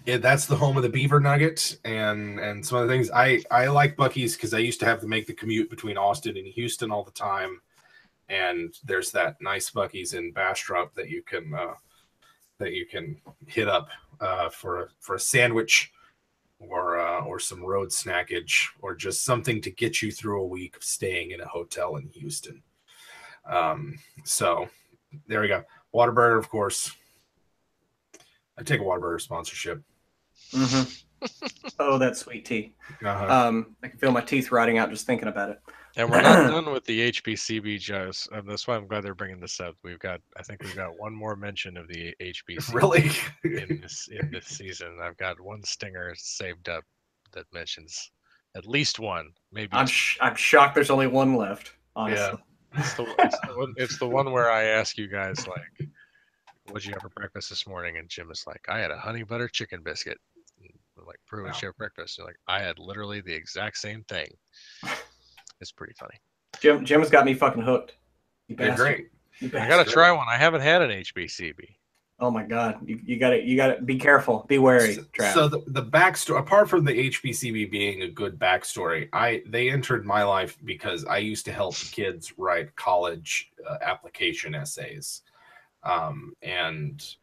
Yeah, that's the home of the beaver nugget and some other things. I like Buc-ee's because I used to have to make the commute between Austin and Houston all the time, and there's that nice Buc-ee's in Bastrop that you can hit up for a sandwich or some road snackage or just something to get you through a week of staying in a hotel in Houston. So there we go. Whataburger, of course. I take a Whataburger sponsorship. Oh, that sweet tea. Uh-huh. I can feel my teeth rotting out just thinking about it. And we're not done with the HBCB jokes. That's why I'm glad they're bringing this up. I think we've got one more mention of the HBCB Really? in this season. I've got one stinger saved up that mentions at least one, maybe. I'm shocked there's only one left. Honestly, it's the one where I ask you guys like, "What'd you have for breakfast this morning?" And Jim is like, "I had a honey butter chicken biscuit." And I'm like, "Pruitt, what'd you have for breakfast?" You're like, "I had literally the exact same thing." It's pretty funny. Jim has got me fucking hooked. They're great. I gotta try one. I haven't had an HBCB. Oh my god, you gotta be careful, be wary. So the backstory, apart from the HBCB being a good backstory, they entered my life because I used to help kids write college application essays, and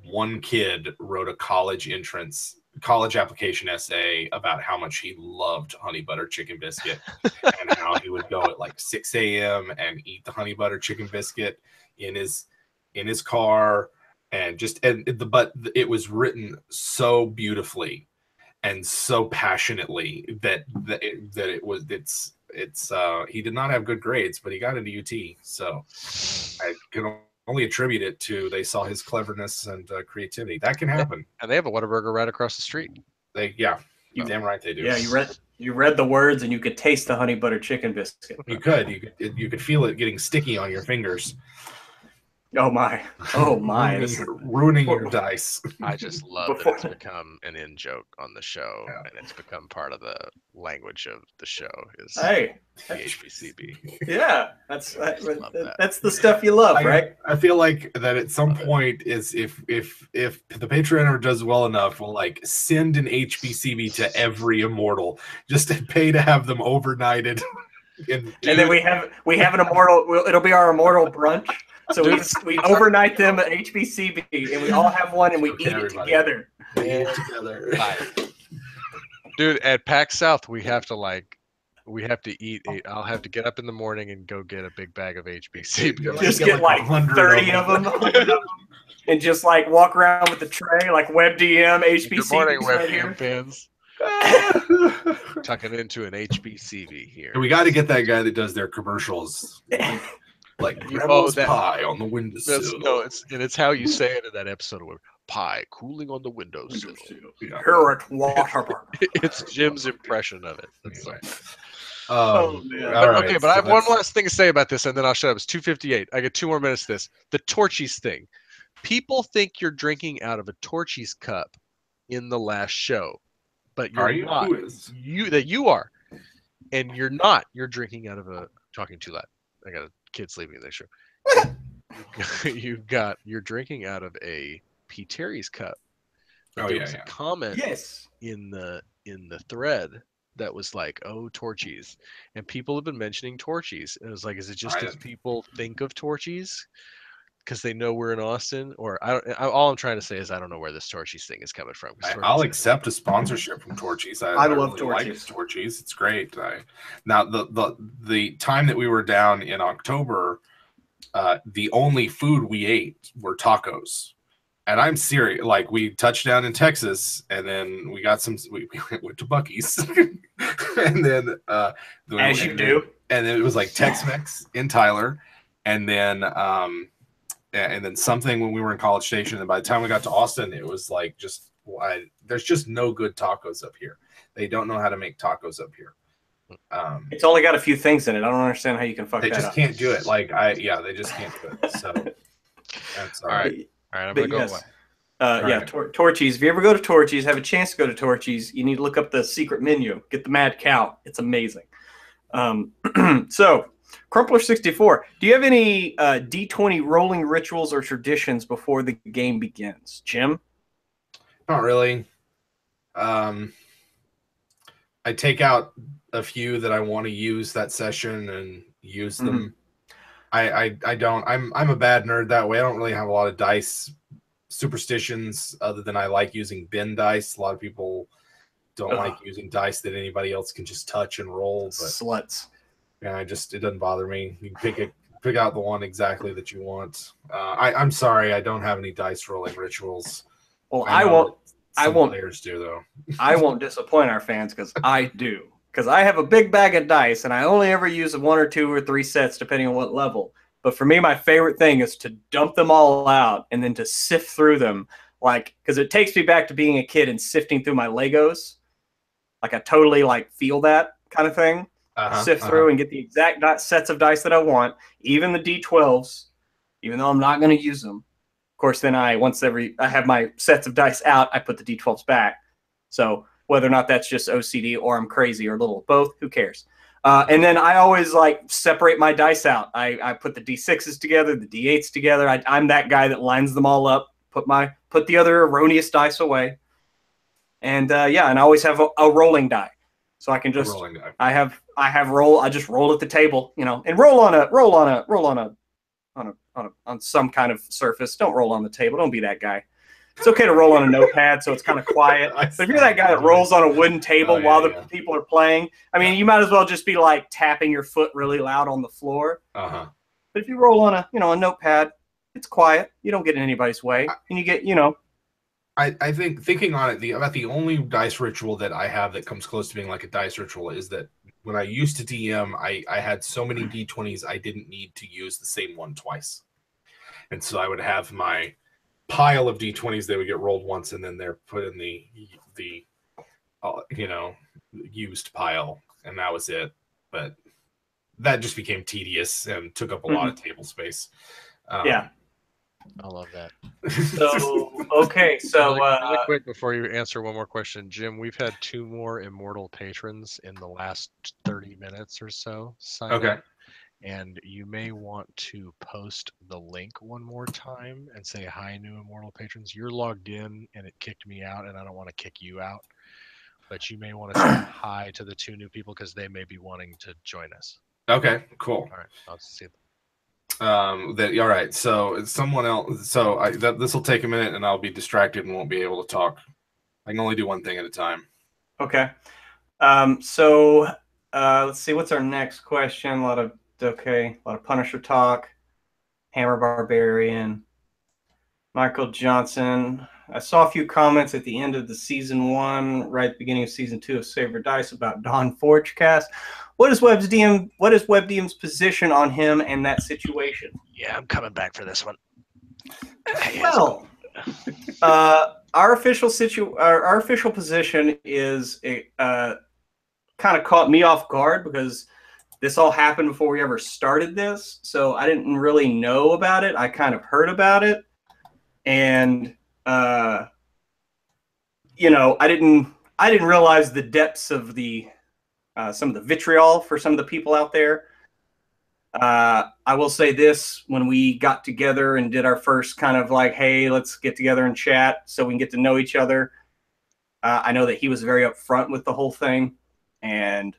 one kid wrote a college application essay about how much he loved honey butter chicken biscuit and how he would go at like 6 a.m. and eat the honey butter chicken biscuit in his car, but it was written so beautifully and so passionately that he did not have good grades, but he got into UT, so I can only attribute it to they saw his cleverness and creativity. That can happen. And they have a Whataburger right across the street. Damn right they do. Yeah, you read the words and you could taste the honey butter chicken biscuit. You could feel it getting sticky on your fingers. Oh my! Ruining your dice. I just love that it's become an in joke on the show, and it's become part of the language of the show. The HBCB. Yeah, that's the stuff you love, right? I feel like that at some point is if the Patreon does well enough, we'll like send an HBCB to every Immortal just to pay to have them overnighted. And then we have an Immortal. It'll be our Immortal brunch. So we overnight them at HBCB, and we all have one, and we eat it together. Dude, at PAX South, we have to eat. I'll have to get up in the morning and go get a big bag of HBCB. Just get like 30 of them, and just like walk around with the tray, like WebDM HBCB. Good morning, WebDM fans. Tucking into an HBCB here. We got to get that guy that does their commercials. Like Rebel's pie on the windowsill. It's how you say it in that episode where pie cooling on the windowsill. It's Jim's impression of it. That's right. Right, but I have one last thing to say about this, and then I'll shut up. It's 2:58. I get 2 more minutes of this. The Torchies thing. People think you're drinking out of a Torchies cup in the last show, but you're not. Who is? You are, and you're not. You're drinking out of a. Talking too loud. I got a kid sleeping in this show. You're drinking out of a P. Terry's cup. There was a comment in the thread that was like, "Oh, Torchies," and people have been mentioning Torchies. And it was like, is it just because people think of Torchies because they know we're in Austin, or all I'm trying to say is I don't know where this Torchies thing is coming from. I'll accept a sponsorship from Torchies. I love really Torchies. It's great. Now the time that we were down in October, the only food we ate were tacos. And I'm serious. Like, we touched down in Texas, and then we got we went to Buc-ee's, and then as you do, and then it was like Tex-Mex in Tyler, and then something when we were in College Station. And by the time we got to Austin, it was like there's just no good tacos up here. They don't know how to make tacos up here. It's only got a few things in it. I don't understand how you can fuck that up. They just can't do it. They just can't do it. So that's all right. All right, I'm going to go away. Torchies. If you ever go to Torchies, have a chance to go to Torchies, you need to look up the secret menu. Get the Mad Cow. It's amazing. So, Crumpler64, do you have any D20 rolling rituals or traditions before the game begins? Jim? Not really. I take out a few that I want to use that session and use them. I don't. I'm a bad nerd that way. I don't really have a lot of dice superstitions other than I like using bin dice. A lot of people don't like using dice that anybody else can just touch and roll. But sluts. Yeah, it doesn't bother me. You can pick out the one exactly that you want. I'm sorry, I don't have any dice rolling rituals. Well, I won't. Players do though. I won't disappoint our fans because I do. Because I have a big bag of dice, and I only ever use 1 or 2 or 3 sets depending on what level. But for me, my favorite thing is to dump them all out and then to sift through them, like because it takes me back to being a kid and sifting through my Legos. Like I totally like feel that kind of thing. Sift through and get the exact sets of dice that I want, even the D12s, even though I'm not going to use them. Of course, then I have my sets of dice out, I put the D12s back. So whether or not that's just OCD or I'm crazy or a little of both, who cares? And then I always like separate my dice out. I put the D6s together, the D8s together. I'm that guy that lines them all up, put the other erroneous dice away. And and I always have a rolling die. So I can just I just roll at the table, and roll on some kind of surface. Don't roll on the table. Don't be that guy. It's okay to roll on a notepad, so it's kind of quiet. But if you're that guy that rolls on a wooden table while the people are playing, I mean, you might as well just be like tapping your foot really loud on the floor. But if you roll on a notepad, it's quiet. You don't get in anybody's way, and you get I think thinking on it, about the only dice ritual that I have that comes close to being like a dice ritual is that when I used to DM, I had so many D20s I didn't need to use the same one twice, and so I would have my pile of D20s. They would get rolled once, and then they're put in the used pile, and that was it. But that just became tedious and took up a lot of table space. I love that. So okay, so really quick before you answer one more question, Jim, we've had 2 more Immortal patrons in the last 30 minutes or so sign up, and you may want to post the link one more time and say hi, new Immortal patrons. You're logged in and it kicked me out, and I don't want to kick you out, but you may want to say hi to the 2 new people because they may be wanting to join us. Okay, cool. All right, I'll see them. All right, so someone else, so this will take a minute and I'll be distracted and won't be able to talk. I can only do one thing at a time. Okay. Let's see, what's our next question? A lot of Punisher talk. Hammer Barbarian. Michael Johnson. I saw a few comments at the end of the season 1, right at the beginning of season 2 of Saber Dice about Don Forgecast. What is WebDM's position on him and that situation? Yeah, I'm coming back for this one. Well, our official position is kind of caught me off guard because this all happened before we ever started this, so I didn't really know about it. I kind of heard about it, and I didn't realize the depths of some of the vitriol for some of the people out there. I will say this: when we got together and did our first kind of like, hey, let's get together and chat so we can get to know each other, I know that he was very upfront with the whole thing, and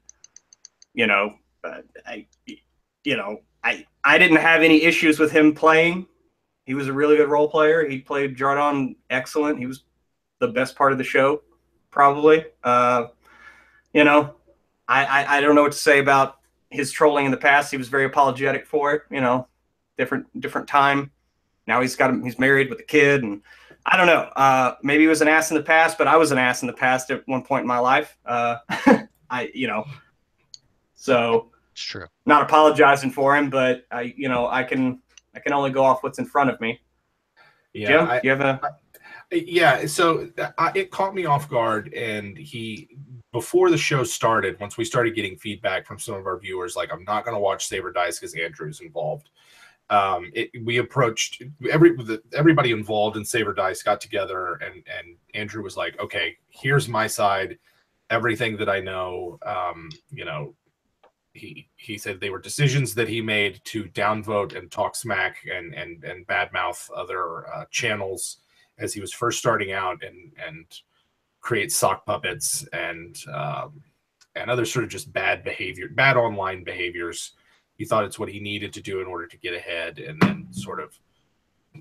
I didn't have any issues with him playing. He was a really good role player. He played Jardon excellent. He was the best part of the show, probably. I don't know what to say about his trolling in the past. He was very apologetic for it. Different time. Now he's married with a kid, and I don't know. Maybe he was an ass in the past, but I was an ass in the past at one point in my life. So it's true. Not apologizing for him, but I can only go off what's in front of me. Yeah, Jim, you have a... Yeah, so it caught me off guard, and before the show started, once we started getting feedback from some of our viewers, like, I'm not going to watch Saber Dice because Andrew's involved. We approached everybody involved in Saber Dice, got together, and Andrew was like, okay, here's my side, everything that I know. He said they were decisions that he made to downvote and talk smack and badmouth other channels as he was first starting out and create sock puppets and other sort of just bad online behaviors. He thought it's what he needed to do in order to get ahead, and then sort of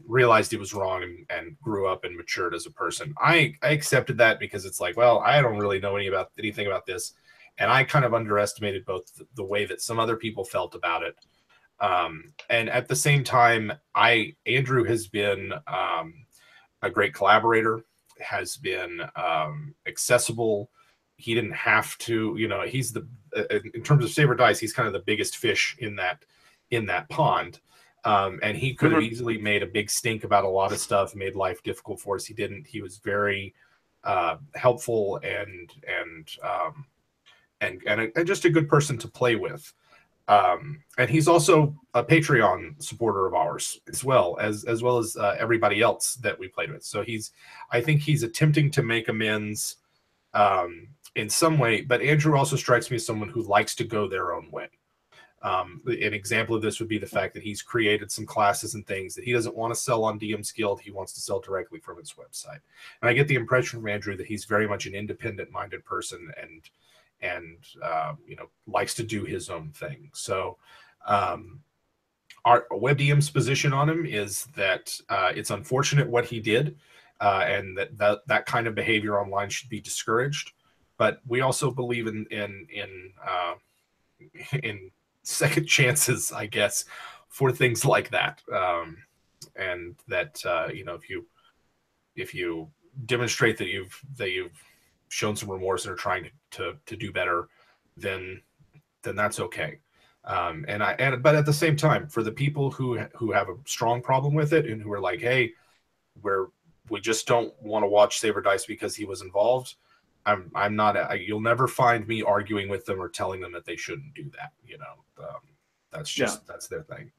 realized he was wrong and grew up and matured as a person. I accepted that because it's like, well, I don't really know anything about this. And I kind of underestimated both the way that some other people felt about it, And at the same time, Andrew has been a great collaborator, has been accessible. He didn't have to, he's in terms of Saber Dice, he's kind of the biggest fish in that pond. And he could have easily made a big stink about a lot of stuff, made life difficult for us. He didn't. He was very helpful and just a good person to play with. And he's also a Patreon supporter of ours as well as everybody else that we played with. So I think he's attempting to make amends in some way. But Andrew also strikes me as someone who likes to go their own way. An example of this would be the fact that he's created some classes and things that he doesn't want to sell on DM's Guild. He wants to sell directly from his website. And I get the impression from Andrew that he's very much an independent-minded person and likes to do his own thing. So our WebDM's position on him is that it's unfortunate what he did, and that kind of behavior online should be discouraged. But we also believe in second chances, I guess, for things like that, and that if you demonstrate that you've shown some remorse and are trying to do better, then that's okay. But at the same time, for the people who have a strong problem with it and who are like, hey, we just don't want to watch Saber Dice because he was involved, I'm not. You'll never find me arguing with them or telling them that they shouldn't do that. That's their thing.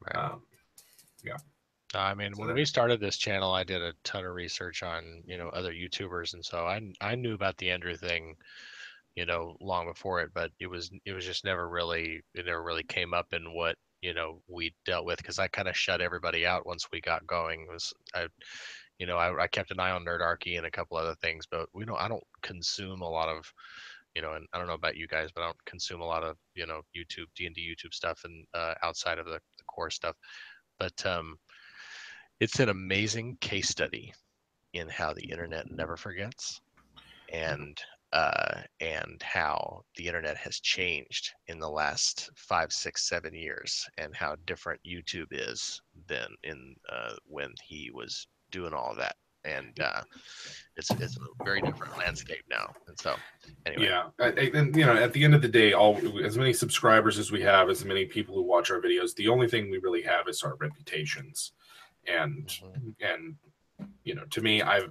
Right. Yeah. I mean, when we started this channel, I did a ton of research on other YouTubers, and so I knew about the Andrew thing, long before it, but it was just never really came up in what we dealt with, because I kind of shut everybody out once we got going. I kept an eye on Nerdarchy and a couple other things, but I don't consume a lot of and I don't know about you guys, but I don't consume a lot of YouTube D&D YouTube stuff and outside of the core stuff. But it's an amazing case study in how the internet never forgets, and how the internet has changed in the last 5, 6, 7 years, and how different YouTube is than when he was doing all of that. And it's a very different landscape now. And so anyway. Yeah. And at the end of the day, as many subscribers as we have, as many people who watch our videos, the only thing we really have is our reputations. And to me, I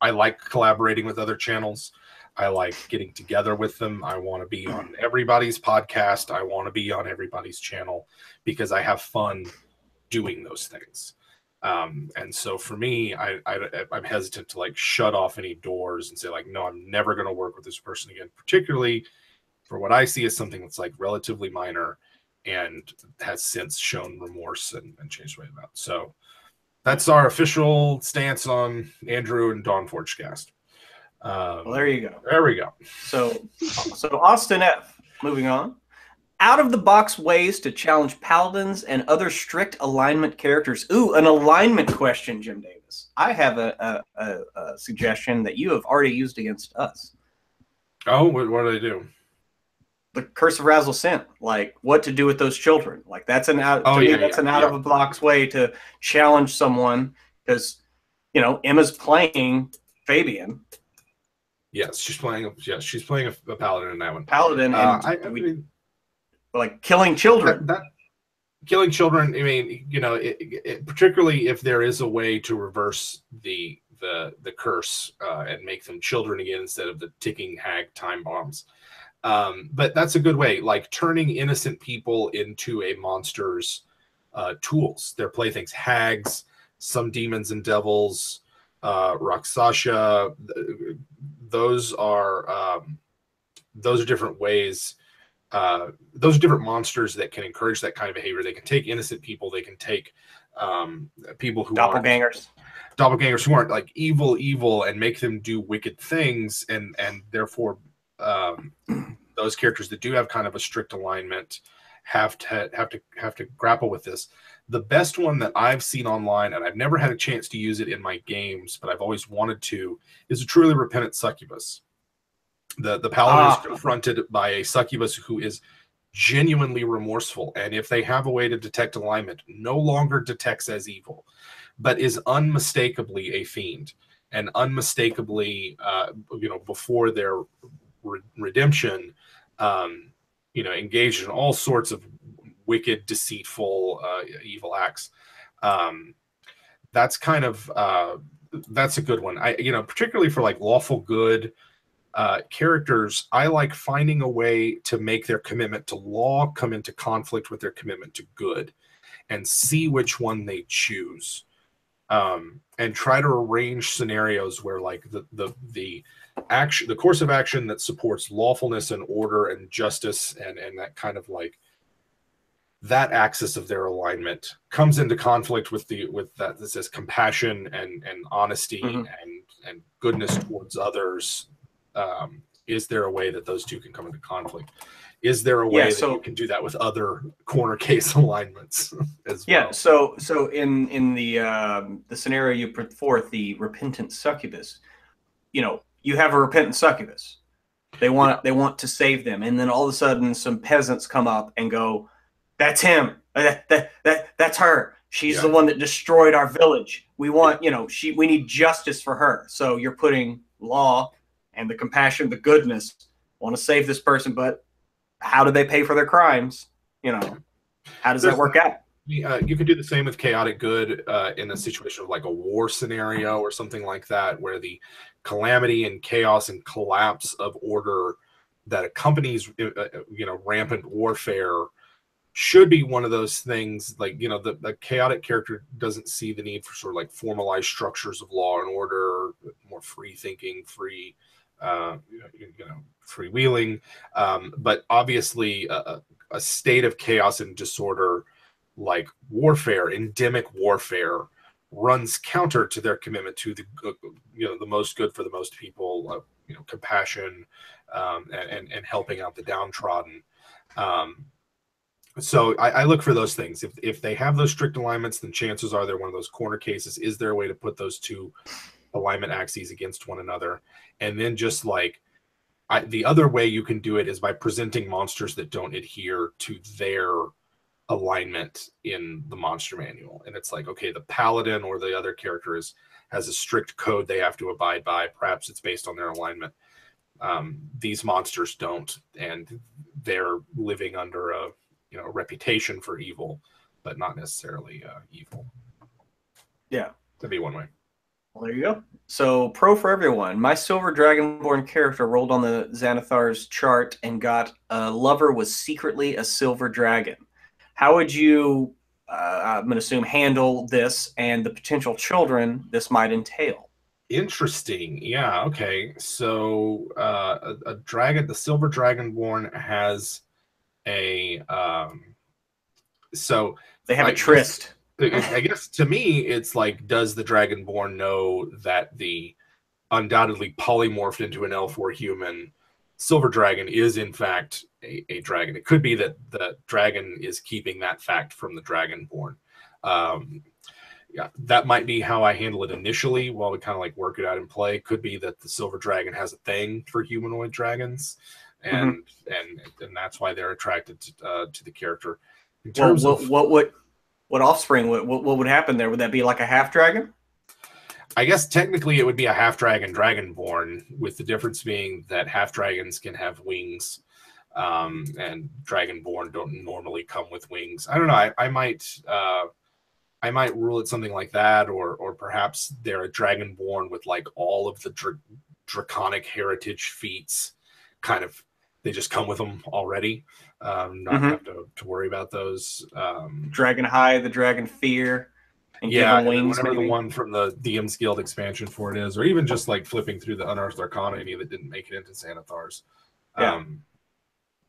like collaborating with other channels. I like getting together with them. I want to be on everybody's podcast. I want to be on everybody's channel because I have fun doing those things. And so for me, I'm hesitant to shut off any doors and say no, I'm never going to work with this person again, particularly for what I see as something that's relatively minor and has since shown remorse and changed way about. So that's our official stance on Andrew and Dawn Forgecast. Well, there you go. There we go. So Austin F. Moving on. Out-of-the-box ways to challenge paladins and other strict alignment characters. Ooh, an alignment question, Jim Davis. I have a suggestion that you have already used against us. Oh, what did I do? The Curse of Razzle Sent, what to do with those children. That's an out-of-the-box way to challenge someone, because Emma's playing Fabian. Yes, she's playing a paladin in that one. Paladin, and killing children. Killing children. I mean, particularly if there is a way to reverse the curse and make them children again instead of the ticking hag time bombs. But that's a good way, turning innocent people into a monster's tools, their playthings, hags, some demons and devils, Rakshasa. Those are different ways. Those are different monsters that can encourage that kind of behavior. They can take innocent people. They can take people who doppelgangers who aren't evil and make them do wicked things. And therefore, those characters that do have kind of a strict alignment have to grapple with this. The best one that I've seen online, and I've never had a chance to use it in my games, but I've always wanted to, is a truly repentant succubus. The paladin is confronted by a succubus who is genuinely remorseful, and if they have a way to detect alignment, no longer detects as evil, but is unmistakably a fiend, and unmistakably, before their redemption, engaged in all sorts of wicked, deceitful, evil acts. That's kind of that's a good one. Particularly for like lawful good characters, I like finding a way to make their commitment to law come into conflict with their commitment to good, and see which one they choose. And try to arrange scenarios where like the action, the course of action that supports lawfulness and order and justice and that kind of like that axis of their alignment comes into conflict with that this is compassion and honesty and goodness towards others. Is there a way that those two can come into conflict? Is there a way that you can do that with other corner case alignments as well? Yeah. So in the scenario you put forth, the repentant succubus, you have a repentant succubus. They want to save them, and then all of a sudden, some peasants come up and go, "That's him. That's her. She's the one that destroyed our village. We want, we need justice for her." So you're putting law and the compassion, the goodness, want to save this person, but how do they pay for their crimes? How does that work out? You could do the same with chaotic good in a situation of like a war scenario or something like that, where the calamity and chaos and collapse of order that accompanies, rampant warfare should be one of those things. Like, the chaotic character doesn't see the need for sort of like formalized structures of law and order, more free thinking, freewheeling, but obviously a state of chaos and disorder like warfare, endemic warfare, runs counter to their commitment to the most good for the most people, compassion, and helping out the downtrodden. So I look for those things. If they have those strict alignments, then chances are they're one of those corner cases. Is there a way to put those two alignment axes against one another? And then just like the other way you can do it is by presenting monsters that don't adhere to their alignment in the monster manual. And it's like, okay, the paladin or the other character has a strict code they have to abide by. Perhaps it's based on their alignment. These monsters don't, and they're living under a reputation for evil, but not necessarily evil. Yeah, that'd be one way. Well, there you go. So, pro for everyone. My Silver Dragonborn character rolled on the Xanathar's chart and got a lover was secretly a silver dragon. How would you, I'm going to assume, handle this and the potential children this might entail? Interesting. Yeah, okay. So, a dragon, the Silver Dragonborn has a... so... They have a tryst. I guess to me, it's like, does the Dragonborn know that the undoubtedly polymorphed into an elf or human silver dragon is in fact a dragon? It could be that the dragon is keeping that fact from the Dragonborn. Yeah, that might be how I handle it initially while we kind of like work it out in play. Could be that the silver dragon has a thing for humanoid dragons, and that's why they're attracted to the character. In terms of what offspring, what would happen there? Would that be like a half dragon? I guess technically it would be a half dragon dragonborn, with the difference being that half dragons can have wings, and dragonborn don't normally come with wings. I don't know. I might rule it something like that, or perhaps they're a dragonborn with like all of the draconic heritage feats. Kind of, they just come with them already. Not have to worry about those. Dragon High, the Dragon Fear, and yeah, give them wings. Whatever the one from the DM's Guild expansion for it is, or even just like flipping through the Unearthed Arcana, any that didn't make it into Xanathar's. Yeah.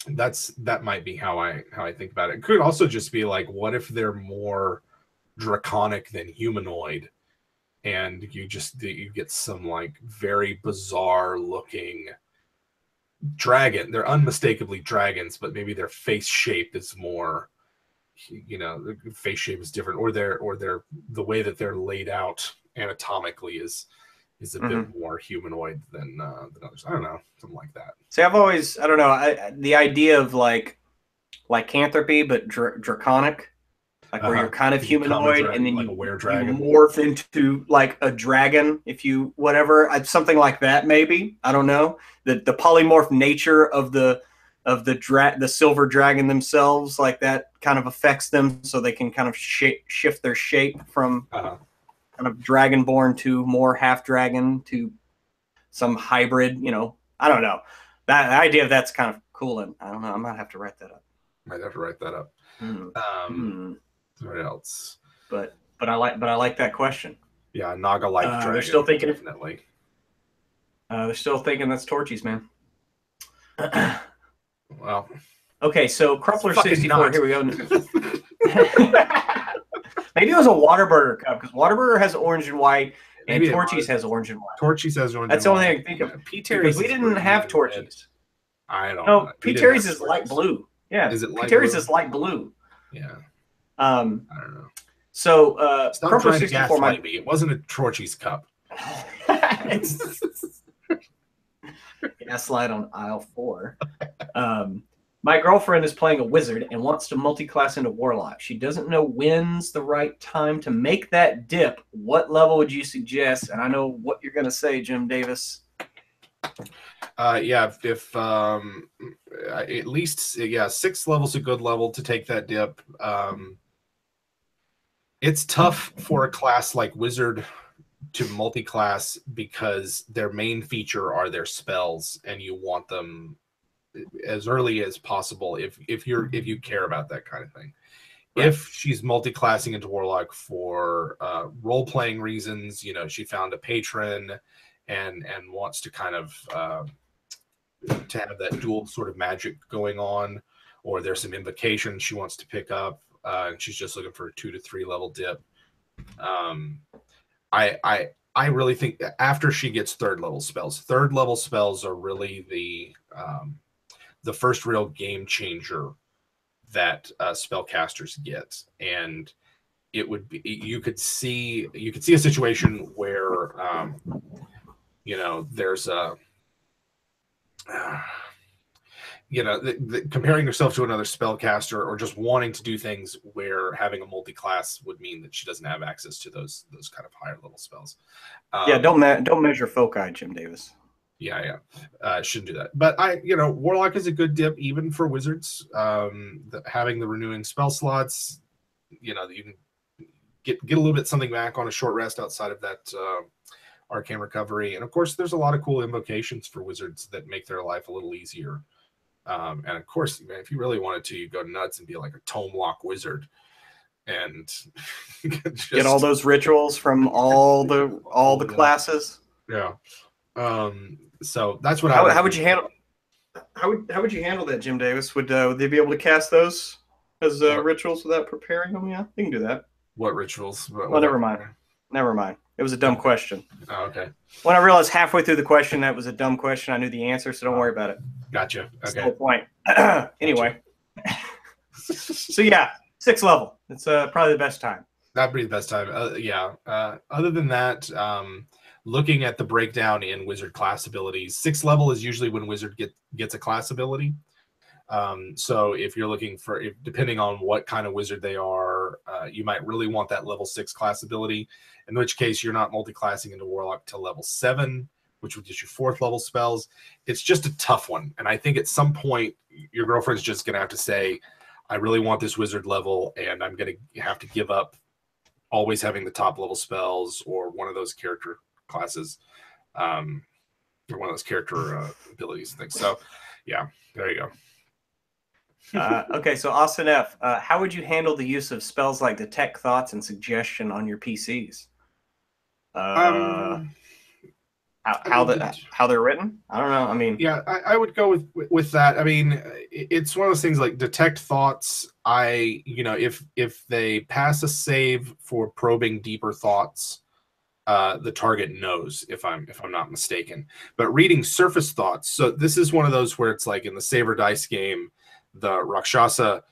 That might be how I think about it. It could also just be like, what if they're more draconic than humanoid, and you get some like very bizarre looking dragon. They're unmistakably dragons, but maybe their face shape is more, the face shape is different, or the way that they're laid out anatomically is a bit more humanoid than others. I don't know, something like that. See, I don't know, the idea of like lycanthropy, but draconic, like where you're kind of humanoid, and then like you dragon. morph into like a dragon, if you whatever, something like that. Maybe, I don't know. The polymorph nature of the silver dragon themselves, like that, kind of affects them, so they can kind of shift their shape from kind of dragonborn to more half dragon to some hybrid. You know, I don't know. That the idea of that's kind of cool, and I don't know. I might have to write that up. Might have to write that up. What else? But I like that question. Yeah, Naga-like dragon. They're still thinking definitely. They're still thinking that's Torchies, man. Well. Okay, so Crumpler 64. Here we go. Maybe it was a Whataburger cup, because Whataburger has orange and white, and Torchies has orange and white. Torchies has orange. That's the only thing I can think of. P. Terry's. We didn't have Torchies. I don't know. No, P. Terry's is light blue. Yeah. Is it light P. Terry's blue? is light blue. Yeah. I don't know. So Crumpler 64. Me. It wasn't a Torchies cup. Gaslight on aisle 4. My girlfriend is playing a wizard and wants to multi-class into warlock. She doesn't know when's the right time to make that dip. What level would you suggest? And I know what you're going to say, Jim Davis. Yeah, if at least 6th level's a good level to take that dip. It's tough for a class like wizard to multi-class because their main feature are their spells, and you want them as early as possible if you care about that kind of thing. Right. If she's multi-classing into warlock for role-playing reasons, you know, she found a patron and wants to kind of to have that dual sort of magic going on, or there's some invocation she wants to pick up, and she's just looking for a 2 to 3 level dip. I really think that after she gets 3rd level spells are really the first real game changer that spellcasters get. And it would be, you could see a situation where you know, there's a comparing yourself to another spellcaster, or just wanting to do things where having a multi-class would mean that she doesn't have access to those kind of higher level spells. Don't measure foci, Jim Davis. Yeah. Shouldn't do that. But warlock is a good dip even for wizards. Having the renewing spell slots, you know, you can get a little bit something back on a short rest outside of that arcane recovery. And of course, there's a lot of cool invocations for wizards that make their life a little easier. And of course, if you really wanted to, you go nuts and be like a tome lock wizard, and get all those rituals from all the classes. Yeah. So that's what how would you handle? How would you handle that, Jim Davis? Would they be able to cast those as rituals without preparing them? Yeah, they can do that. What rituals? Well, never mind. It was a dumb question. Oh, okay. When I realized halfway through the question that was a dumb question, I knew the answer, so don't worry about it. Gotcha. Okay. That's the whole point. Anyway. So yeah, 6th level. It's probably the best time. That'd be the best time. Other than that, looking at the breakdown in wizard class abilities, 6th level is usually when wizard gets a class ability. So if you're looking for, depending on what kind of wizard they are, you might really want that level 6 class ability, in which case you're not multi-classing into warlock till level 7, which would get you 4th level spells. It's just a tough one. And I think at some point your girlfriend's just going to have to say, I really want this wizard level, and I'm going to have to give up always having the top level spells or one of those character classes, or one of those character abilities and things. So yeah, there you go. Okay, so Austin F., how would you handle the use of spells like Detect Thoughts and Suggestion on your PCs? How they're written? I don't know. I mean, yeah, I would go with that. I mean, it's one of those things like Detect Thoughts. If they pass a save for probing deeper thoughts, the target knows, if I'm not mistaken. But reading surface thoughts, so this is one of those where it's like in the Saber Dice game, the Rakshasa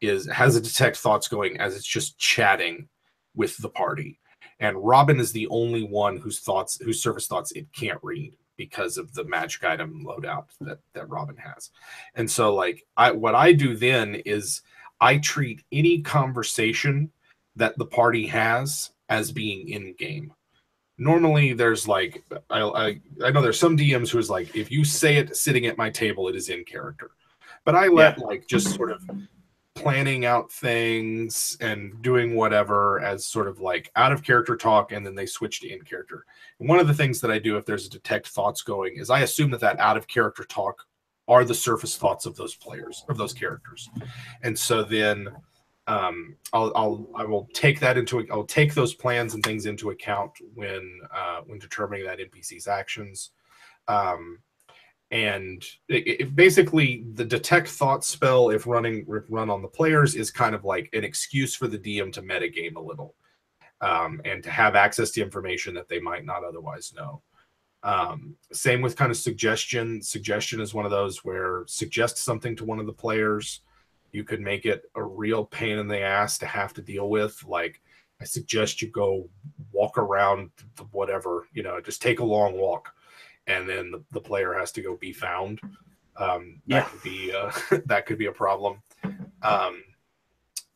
has a Detect Thoughts going as it's just chatting with the party. And Robin is the only one whose surface thoughts it can't read. because of the magic item loadout that Robin has. And so like what I do then is I treat any conversation that the party has as being in game. Normally there's like I know there's some DMs who's like, if you say it sitting at my table, it is in character. But I let like just sort of planning out things and doing whatever as sort of like out of character talk, and then they switch to in character. And one of the things that I do if there's a detect thoughts going is I assume that out of character talk are the surface thoughts of those players, of those characters. And so then I will take that into, I'll take those plans and things into account when determining that NPC's actions. And it basically the detect thought spell, if run on the players, is kind of like an excuse for the DM to metagame a little, and to have access to information that they might not otherwise know. Same with kind of suggestion. Suggestion is one of those where suggest something to one of the players. You could make it a real pain in the ass to have to deal with. Like, I suggest you go walk around the whatever, just take a long walk. And then the player has to go be found. That could be a problem.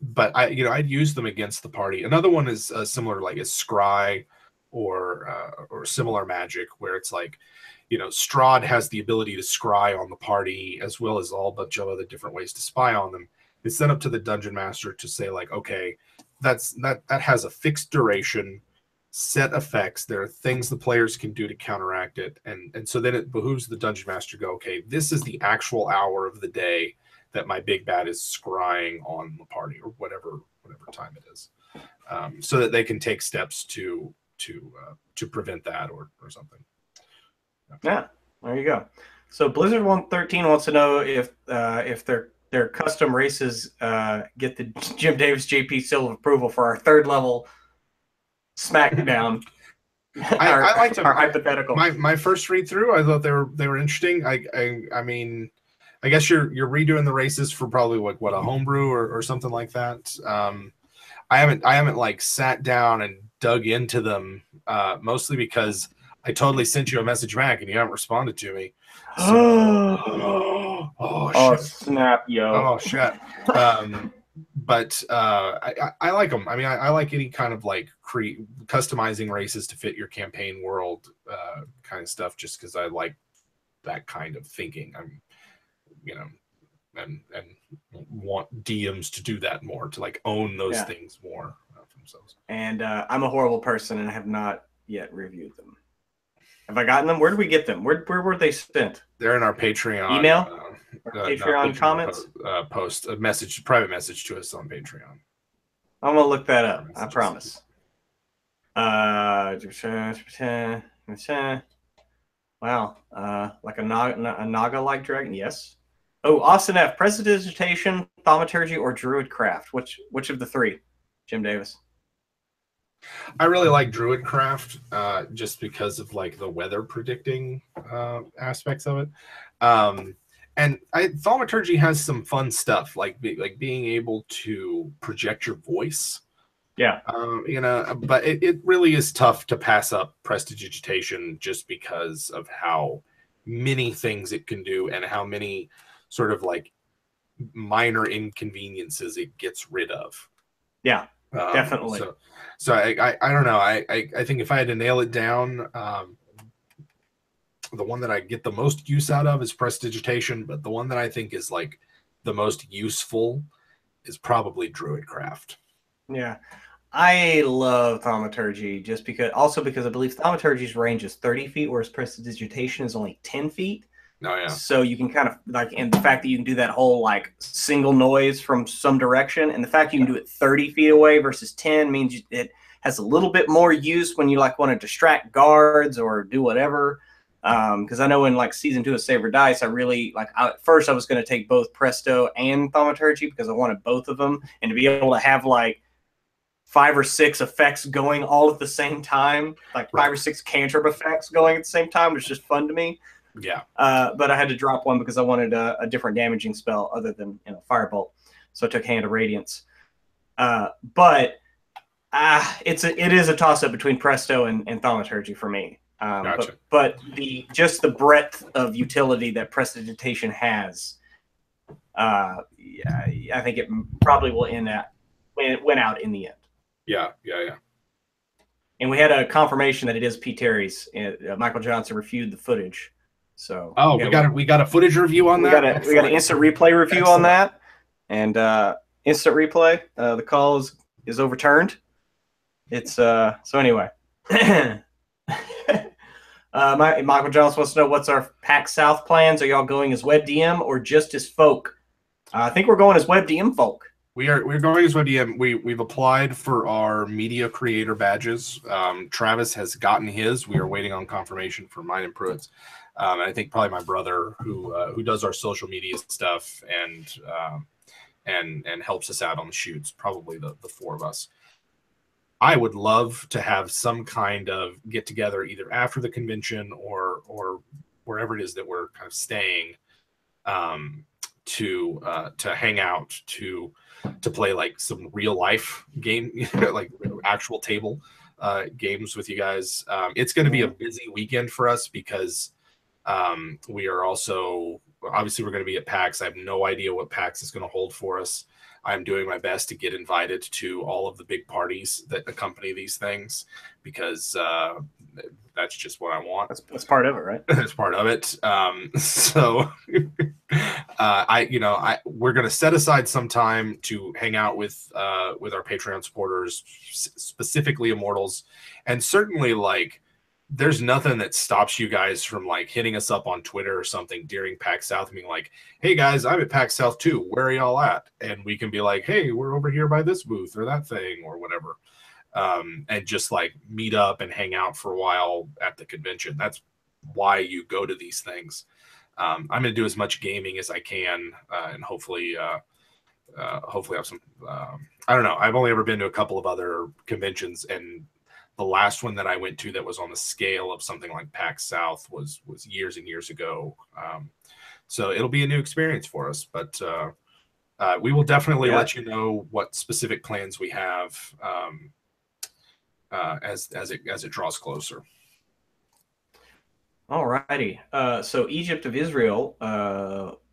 But I'd use them against the party. Another one is similar, like is scry or similar magic, where it's like, Strahd has the ability to scry on the party as well as all bunch of other different ways to spy on them. It's then up to the dungeon master to say like, okay, that has a fixed duration, set effects. There are things the players can do to counteract it, and so then it behooves the dungeon master to go, okay, this is the actual hour of the day that my big bad is scrying on the party, or whatever time it is, so that they can take steps to prevent that or something. Yeah, there you go. So Blizzard 113 wants to know if their custom races get the Jim Davis JP seal of approval for our 3rd level SmackDown. I liked our hypothetical. My first read through, I thought they were interesting. I mean, I guess you're redoing the races for probably like what, a homebrew or something like that. I haven't like sat down and dug into them, mostly because I totally sent you a message back and you haven't responded to me. So, oh snap, yo! Oh shit. But I like them. I mean, I like any kind of like customizing races to fit your campaign world kind of stuff, just because I like that kind of thinking. I'm, and want DMs to do that more, to like own those things more for themselves. And I'm a horrible person, and I have not yet reviewed them. Have I gotten them? Where did we get them? Where were they sent? They're in our Patreon email. Patreon comments. Post a private message to us on Patreon. I'm gonna look that up. I promise. Wow. Like a Naga-like dragon. Yes. Oh, Austin F. Prestidigitation, Thaumaturgy, or Druidcraft? Which of the 3? Jim Davis. I really like Druidcraft, just because of like the weather predicting aspects of it. And Thaumaturgy has some fun stuff, like being able to project your voice. Yeah. But it really is tough to pass up Prestidigitation, just because of how many things it can do and how many sort of like minor inconveniences it gets rid of. Yeah, definitely. So I don't know. I think if I had to nail it down, the one that I get the most use out of is Prestidigitation, but the one that I think is like the most useful is probably Druidcraft. Yeah. I love Thaumaturgy because I believe Thaumaturgy's range is 30 feet, whereas Prestidigitation is only 10 feet. Oh, yeah. So you can kind of like, and the fact that you can do that whole like single noise from some direction, and the fact you can do it 30 feet away versus 10 means it has a little bit more use when you like want to distract guards or do whatever. Because I know in like season 2 of Saber Dice, I really like. At first, I was going to take both Presto and Thaumaturgy because I wanted both of them, and to be able to have like 5 or 6 effects going all at the same time, like 5 or 6 cantrip effects going at the same time, was just fun to me. Yeah. But I had to drop one because I wanted a different damaging spell other than Firebolt, so I took Hand of Radiance. But it is a toss up between Presto and Thaumaturgy for me. Gotcha. But just the breadth of utility that prestidigitation has, I think it probably will win out in the end. Yeah. And we had a confirmation that it is P. Terry's. Michael Johnson reviewed the footage. So we got a footage review on that. We got an instant replay review on that, and instant replay. The call is overturned. It's so anyway. Michael Johnson wants to know what's our PAX South plans. Are y'all going as WebDM or just as folk? I think we're going as WebDM folk. We're going as WebDM. We've applied for our media creator badges. Travis has gotten his. We are waiting on confirmation for mine and Pruitt's. And I think probably my brother who does our social media stuff and helps us out on the shoots. Probably the four of us. I would love to have some kind of get together either after the convention or wherever it is that we're kind of staying to hang out to play like some real life game, like actual table games with you guys. It's going to be a busy weekend for us because we are also obviously we're going to be at PAX. I have no idea what PAX is going to hold for us. I'm doing my best to get invited to all of the big parties that accompany these things because that's just what I want. That's part of it, right? That's part of it. So we're going to set aside some time to hang out with our Patreon supporters, specifically Immortals, and certainly like there's nothing that stops you guys from like hitting us up on Twitter or something during PAX South and being like, hey guys, I'm at PAX South too. Where are y'all at? And we can be like, hey, we're over here by this booth or that thing or whatever. And just like meet up and hang out for a while at the convention. That's why you go to these things. I'm going to do as much gaming as I can and hopefully have some, I don't know. I've only ever been to a couple of other conventions, and the last one that I went to that was on the scale of something like PAX South was years and years ago. So it'll be a new experience for us, but we will definitely let you know what specific plans we have as it draws closer. All righty. So Egypt of Israel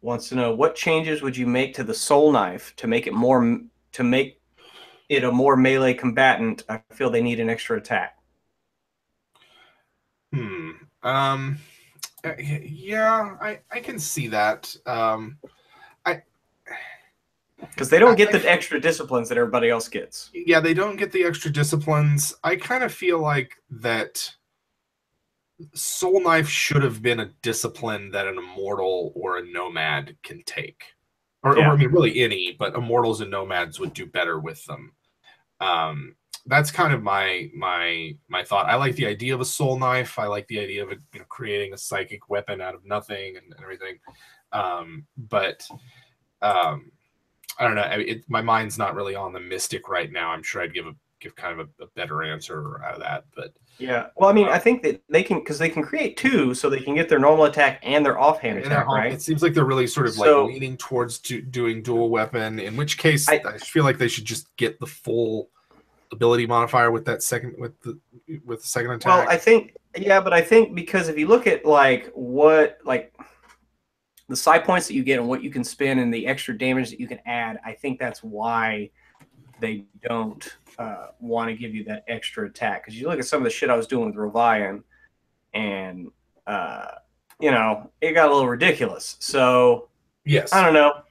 wants to know what changes would you make to the soul knife to make it a more melee combatant. I feel they need an extra attack. Yeah, I can see that. Because they don't get the extra disciplines that everybody else gets. Yeah, they don't get the extra disciplines. I kind of feel like that Soul Knife should have been a discipline that an Immortal or a Nomad can take. Or I mean, really any, but Immortals and Nomads would do better with them. That's kind of my thought. I like the idea of a soul knife. I like the idea of it, creating a psychic weapon out of nothing and everything. But I don't know. My mind's not really on the mystic right now. I'm sure I'd give kind of a better answer out of that. But yeah, well, I mean, I think that they can create two, so they can get their normal attack and their offhand attack. Right? It seems like they're really sort of like leaning towards doing dual weapon. In which case, I feel like they should just get the full ability modifier with that second with the second attack. Well, I think because if you look at what the psi points that you get and what you can spend and the extra damage that you can add, I think that's why they don't want to give you that extra attack. Because you look at some of the shit I was doing with Rovian, and it got a little ridiculous. So yes, I don't know.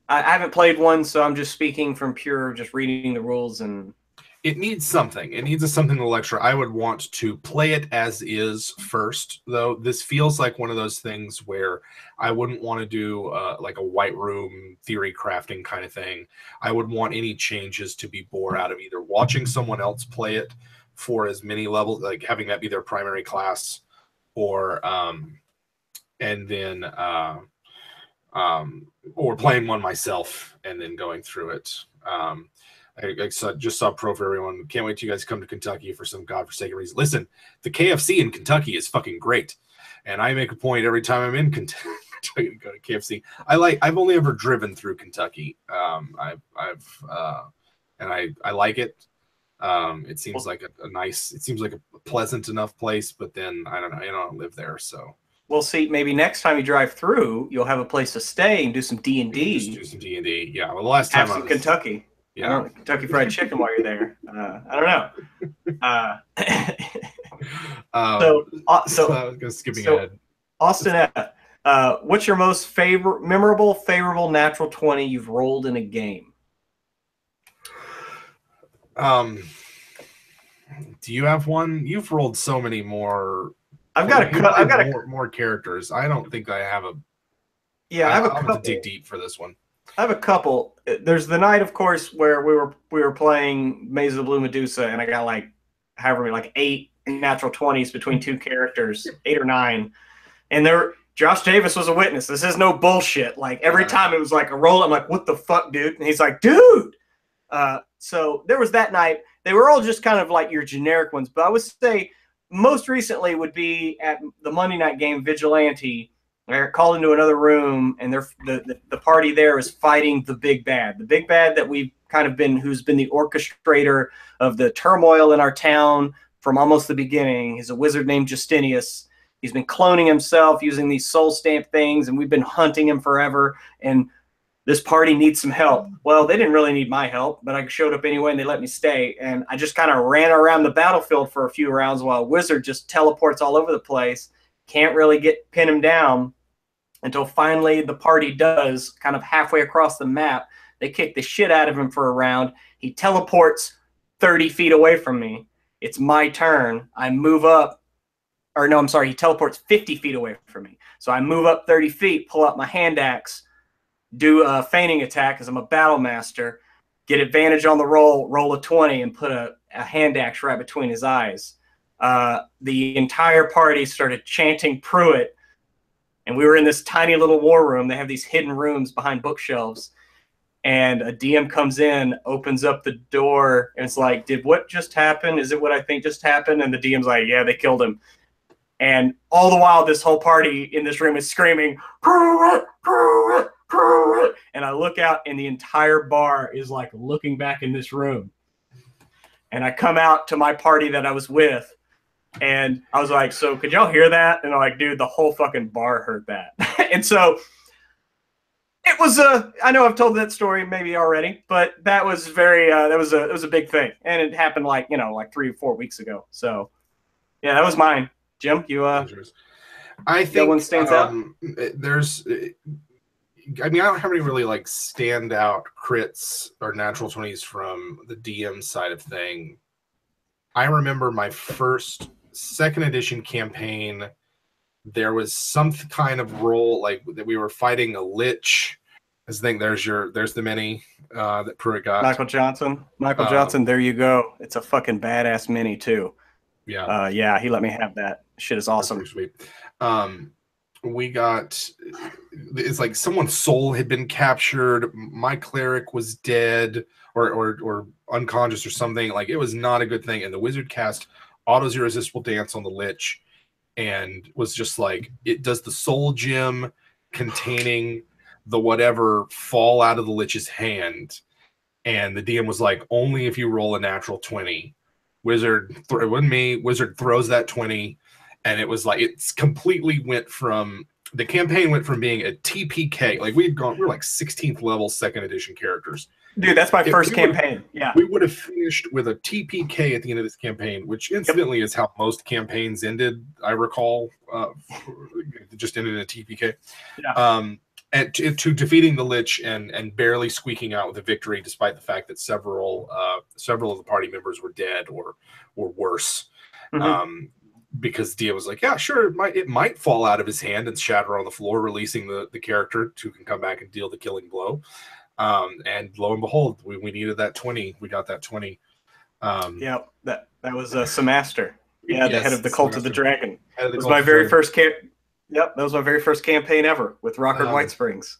I haven't played one, so I'm just speaking from pure just reading the rules and. It needs something. It needs something to lecture. I would want to play it as is first, though. This feels like one of those things where I wouldn't want to do like a white room theory crafting kind of thing. I would want any changes to be born out of either watching someone else play it for as many levels, like having that be their primary class, or and then or playing one myself and then going through it. I just saw pro for everyone. Can't wait till you guys come to Kentucky for some godforsaken reason. Listen, the KFC in Kentucky is fucking great, and I make a point every time I'm in Kentucky to go to KFC. I've only ever driven through Kentucky. I like it. It seems like a nice. It seems like a pleasant enough place, but then I don't know, I don't live there, so. Well, see, maybe next time you drive through, you'll have a place to stay and do some D&D. Just do some D&D. Yeah. Well, the last time have some Kentucky. Yeah. I don't know, Kentucky Fried Chicken while you're there. I don't know. So skipping ahead. Austin F. What's your most memorable, favorable natural 20 you've rolled in a game? Do you have one? You've rolled so many more. I've got more characters. I don't think I have a. Yeah, I have a couple. I'll have to dig deep for this one. I have a couple. There's the night, of course, where we were playing Maze of the Blue Medusa, and I got like 8 natural 20s between 2 characters, 8 or 9, and Josh Davis was a witness. This is no bullshit. Like every time it was like a roll, I'm like, what the fuck, dude? And he's like, dude. So there was that night. They were all just kind of like your generic ones, but I would say most recently would be at the Monday night game, Vigilante. They're called into another room, and the party there is fighting the big bad. The big bad that we've kind of been, who's been the orchestrator of the turmoil in our town from almost the beginning. He's a wizard named Justinius. He's been cloning himself using these soul stamp things, and we've been hunting him forever. And this party needs some help. Well, they didn't really need my help, but I showed up anyway, and they let me stay. And I just kind of ran around the battlefield for a few rounds while a wizard just teleports all over the place. Can't really pin him down until finally the party does, kind of halfway across the map. They kick the shit out of him for a round. He teleports 30 feet away from me. It's my turn. I move up. Or no, I'm sorry. He teleports 50 feet away from me. So I move up 30 feet, pull out my hand axe, do a feigning attack because I'm a battle master, get advantage on the roll a 20, and put a hand axe right between his eyes. The entire party started chanting Pruitt, and we were in this tiny little war room. They have these hidden rooms behind bookshelves, and a DM comes in, opens up the door, and it's like, did what just happen? Is it what I think just happened? And the DM's like, yeah, they killed him. And all the while, this whole party in this room is screaming, Pruitt, Pruitt, Pruitt. And I look out, and the entire bar is like looking back in this room. And I come out to my party that I was with, and I was like, so could y'all hear that? And I'm like, dude, the whole fucking bar heard that. And so it was I know I've told that story maybe already, but that was very, it was a big thing. And it happened like 3 or 4 weeks ago. So yeah, that was mine. Jim, you, I think one stands out. There's, I mean, I don't have any really like standout crits or natural 20s from the DM side of thing. I remember my first 2nd edition campaign. There was some kind of roll like that we were fighting a lich. I think there's the mini that Pruitt got. Michael Johnson. There you go. It's a fucking badass mini too. Yeah. Yeah, he let me have that. Shit is awesome. Sweet. We got, it's like someone's soul had been captured. My cleric was dead or unconscious or something. Like, it was not a good thing. And the wizard cast Auto's Irresistible Dance on the lich and was just like, it does the soul gem containing the whatever fall out of the lich's hand. And the DM was like, only if you roll a natural 20. Wizard, it wasn't me. Wizard throws that 20. And it was like, it's completely the campaign went from being a TPK. Like, we're like 16th level 2nd edition characters. Dude, that's my first campaign. Yeah. We would have finished with a TPK at the end of this campaign, which incidentally is how most campaigns ended, I recall. It just ended in a TPK. Yeah. And to defeating the Lich and barely squeaking out with a victory, despite the fact that several of the party members were dead or worse. Mm-hmm. Because Dia was like, yeah, sure, it might fall out of his hand and shatter on the floor, releasing the character who can come back and deal the killing blow. And lo and behold, we needed that 20. We got that 20. Yeah, that was Samaster. Yeah, the head of the Cult of the Dragon. That was my very first Yep, that was my very first campaign ever with Rockford White Springs.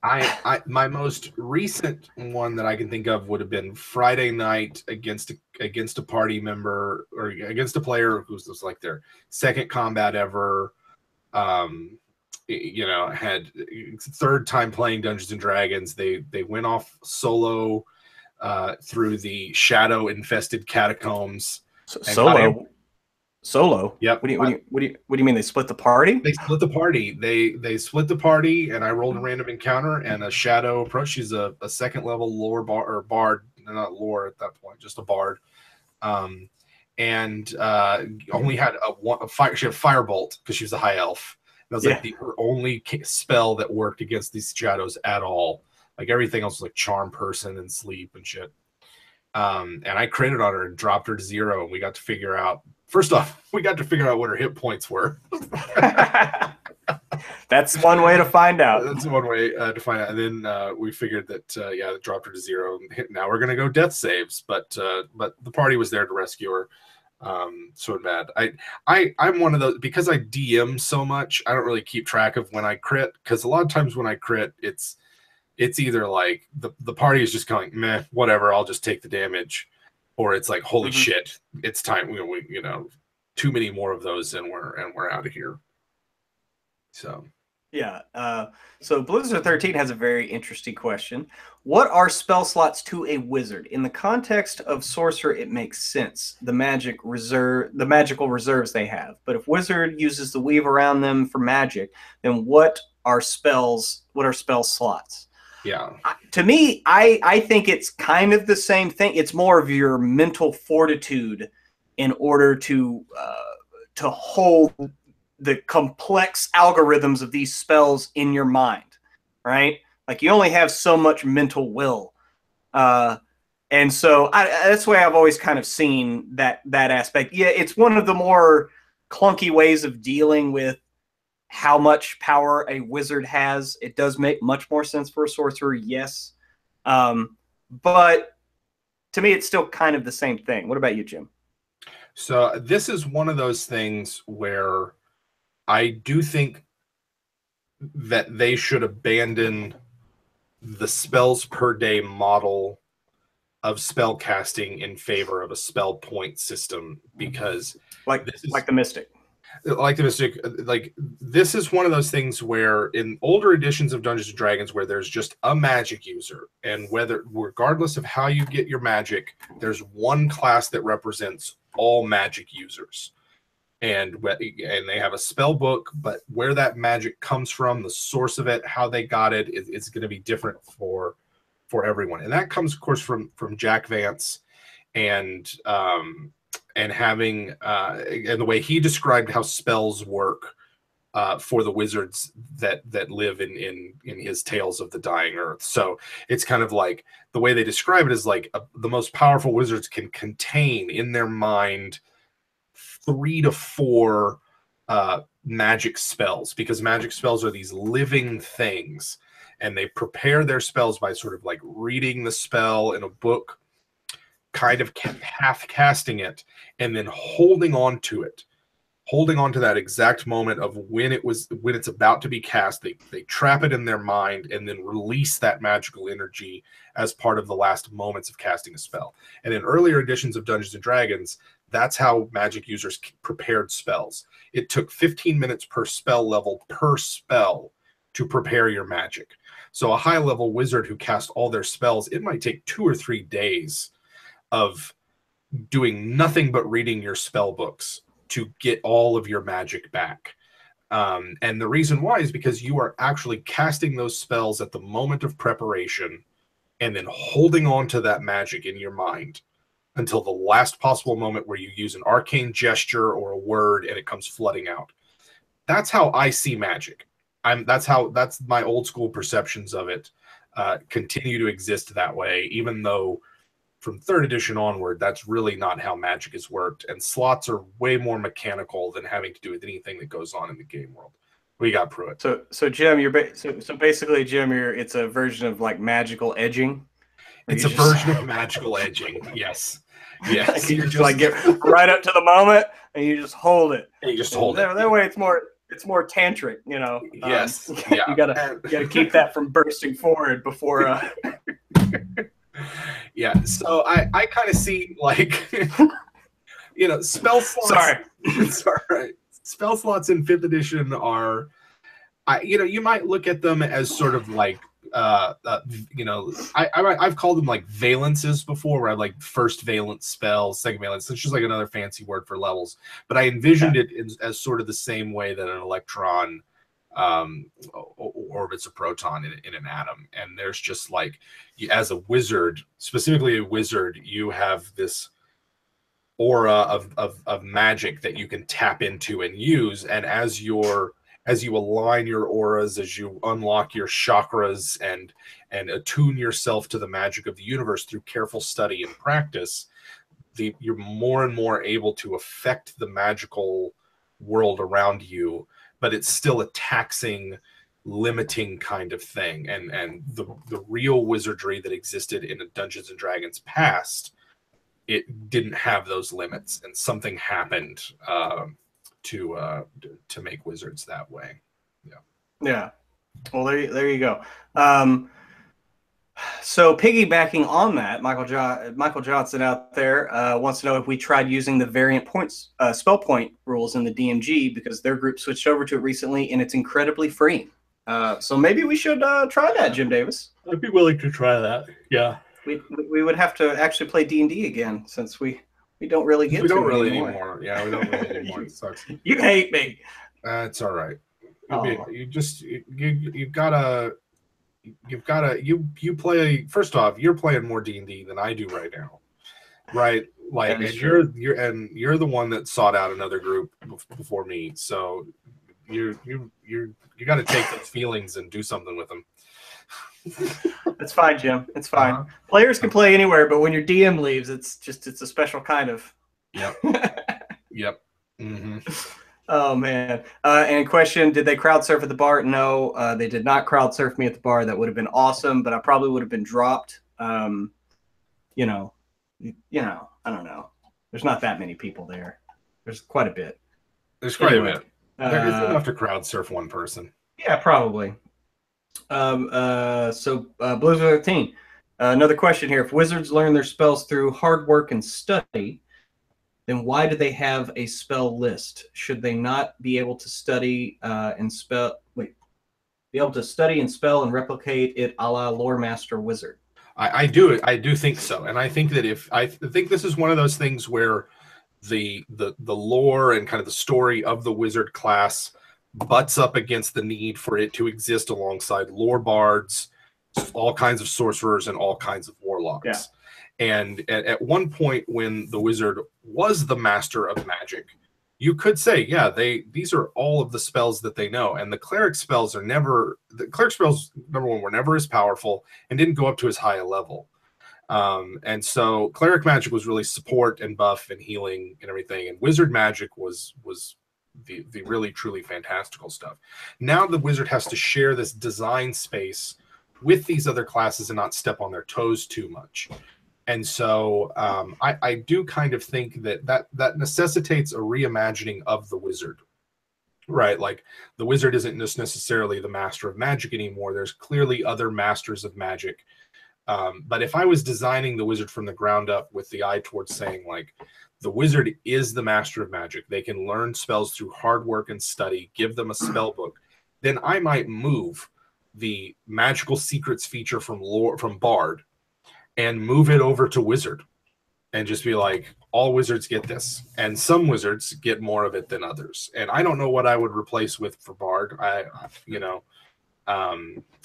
My most recent one that I can think of would have been Friday night against a party member or against a player who was like their second combat ever. Had 3rd time playing Dungeons and Dragons. They went off solo through the shadow infested catacombs. Solo. Solo. Yep. What do you mean they split the party? They split the party. They split the party, and I rolled a random encounter and a shadow approach. She's a second level lore bard, not lore at that point, just a bard. And only had a fire. She had firebolt because she was a high elf. That was like her only spell that worked against these shadows at all. Like everything else was like charm person and sleep and shit. And I critted on her and dropped her to 0. And we got to figure out. First off, we got to figure out what her hit points were. That's one way to find out. That's one way to find out. And then we figured that it dropped her to 0. Now we're gonna go death saves, but the party was there to rescue her. So mad. I'm one of those, because I DM so much. I don't really keep track of when I crit, because a lot of times when I crit, it's either like the party is just going meh, whatever, I'll just take the damage, or it's like holy shit, it's time. We too many more of those, and we're out of here. So. Yeah. So Blizzard 13 has a very interesting question. What are spell slots to a wizard? In the context of sorcerer, it makes sense. The magical reserves they have. But if wizard uses the weave around them for magic, then what are spell slots? Yeah. To me, I think it's kind of the same thing. It's more of your mental fortitude in order to hold the complex algorithms of these spells in your mind, right? Like you only have so much mental will. And so that's the way I've always kind of seen that aspect. Yeah, it's one of the more clunky ways of dealing with how much power a wizard has. It does make much more sense for a sorcerer, yes. But to me, it's still kind of the same thing. What about you, Jim? So this is one of those things where I do think that they should abandon the spells per day model of spell casting in favor of a spell point system, because like the Mystic. Like the Mystic, like this is one of those things where in older editions of Dungeons and Dragons where there's just a magic user, and regardless of how you get your magic, there's one class that represents all magic users. And they have a spell book, but where that magic comes from, the source of it, how they got it, is going to be different for everyone. And that comes, of course, from Jack Vance and having and the way he described how spells work for the wizards that live in his Tales of the Dying Earth. So it's kind of like the way they describe it is like the most powerful wizards can contain in their mind 3 to 4 magic spells, because magic spells are these living things, and they prepare their spells by sort of like reading the spell in a book, kind of half casting it, and then holding on to that exact moment of when it's about to be cast. They trap it in their mind and then release that magical energy as part of the last moments of casting a spell. And in earlier editions of Dungeons and Dragons, that's how magic users prepared spells. It took 15 minutes per spell level per spell to prepare your magic. So a high level wizard who casts all their spells, it might take 2 or 3 days of doing nothing but reading your spell books to get all of your magic back. And the reason why is because you are actually casting those spells at the moment of preparation and then holding on to that magic in your mind until the last possible moment where you use an arcane gesture or a word and it comes flooding out. That's how I see magic. That's my old school perceptions of it continue to exist that way, even though from 3rd edition onward, that's really not how magic has worked. And slots are way more mechanical than having to do with anything that goes on in the game world. We got Pruitt. So Jim, so basically, Jim, it's a version of like magical edging. It's a version of magical edging. Yes. Yes. You just like get right up to the moment and you just hold it. And you just hold it. That way it's more tantric, you know. Yes. You gotta keep that from bursting forward before Yeah. So I kind of see like spell slots. Sorry. It's all right. Spell slots in 5th edition are you might look at them as sort of like, I've called them like valences before, where I like first valence spells, second valence. It's just like another fancy word for levels. But I envisioned it as sort of the same way that an electron orbits a proton in an atom. And there's just like, as a wizard, specifically a wizard, you have this aura of magic that you can tap into and use. And as you align your auras, as you unlock your chakras and attune yourself to the magic of the universe through careful study and practice, you're more and more able to affect the magical world around you, but it's still a taxing, limiting kind of thing. And the real wizardry that existed in a Dungeons and Dragons past, it didn't have those limits, and something happened to make wizards that way. Yeah. Well, there you go. So piggybacking on that, Michael Johnson out there wants to know if we tried using the variant points spell point rules in the DMG, because their group switched over to it recently and it's incredibly freeing. So maybe we should try that, Jim Davis. I'd be willing to try that. Yeah. We would have to actually play D&D again, since we don't really get. We don't really anymore. Yeah, we don't really anymore. It sucks. You hate me. It's all right. Oh. You've gotta play. First off, you're playing more D&D than I do right now, right? Like, and you're the one that sought out another group before me. So you got to take those feelings and do something with them. It's fine, Jim. It's fine. Players can play anywhere, but when your DM leaves, it's a special kind of. Yep. Yep. Mm-hmm. Oh man. And question: did they crowd surf at the bar? No, they did not crowd surf me at the bar. That would have been awesome, but I probably would have been dropped. I don't know. There's not that many people there. There's quite a bit. There's quite a bit. There isn't enough to crowd surf one person. Yeah, probably. So Blizzard 13. Another question here: if wizards learn their spells through hard work and study, then why do they have a spell list? Should they not be able to study and spell? Be able to study and spell and replicate it a la Lore Master Wizard? I do think so, and I think that I think this is one of those things where the lore and kind of the story of the wizard class butts up against the need for it to exist alongside lore bards, all kinds of sorcerers, and all kinds of warlocks. Yeah. And at one point, when the wizard was the master of magic, you could say, yeah, these are all of the spells that they know. And the cleric spells number one, were never as powerful and didn't go up to as high a level. And so cleric magic was really support and buff and healing and everything. And wizard magic was the really, truly fantastical stuff. Now the wizard has to share this design space with these other classes and not step on their toes too much. And so I do kind of think that necessitates a reimagining of the wizard, right? Like, the wizard isn't just necessarily the master of magic anymore. There's clearly other masters of magic. But if I was designing the wizard from the ground up with the eye towards saying, like, the wizard is the master of magic, they can learn spells through hard work and study, give them a spell book, then I might move the magical secrets feature from Bard and move it over to wizard, and just be like, all wizards get this, and some wizards get more of it than others. And I don't know what I would replace with for Bard.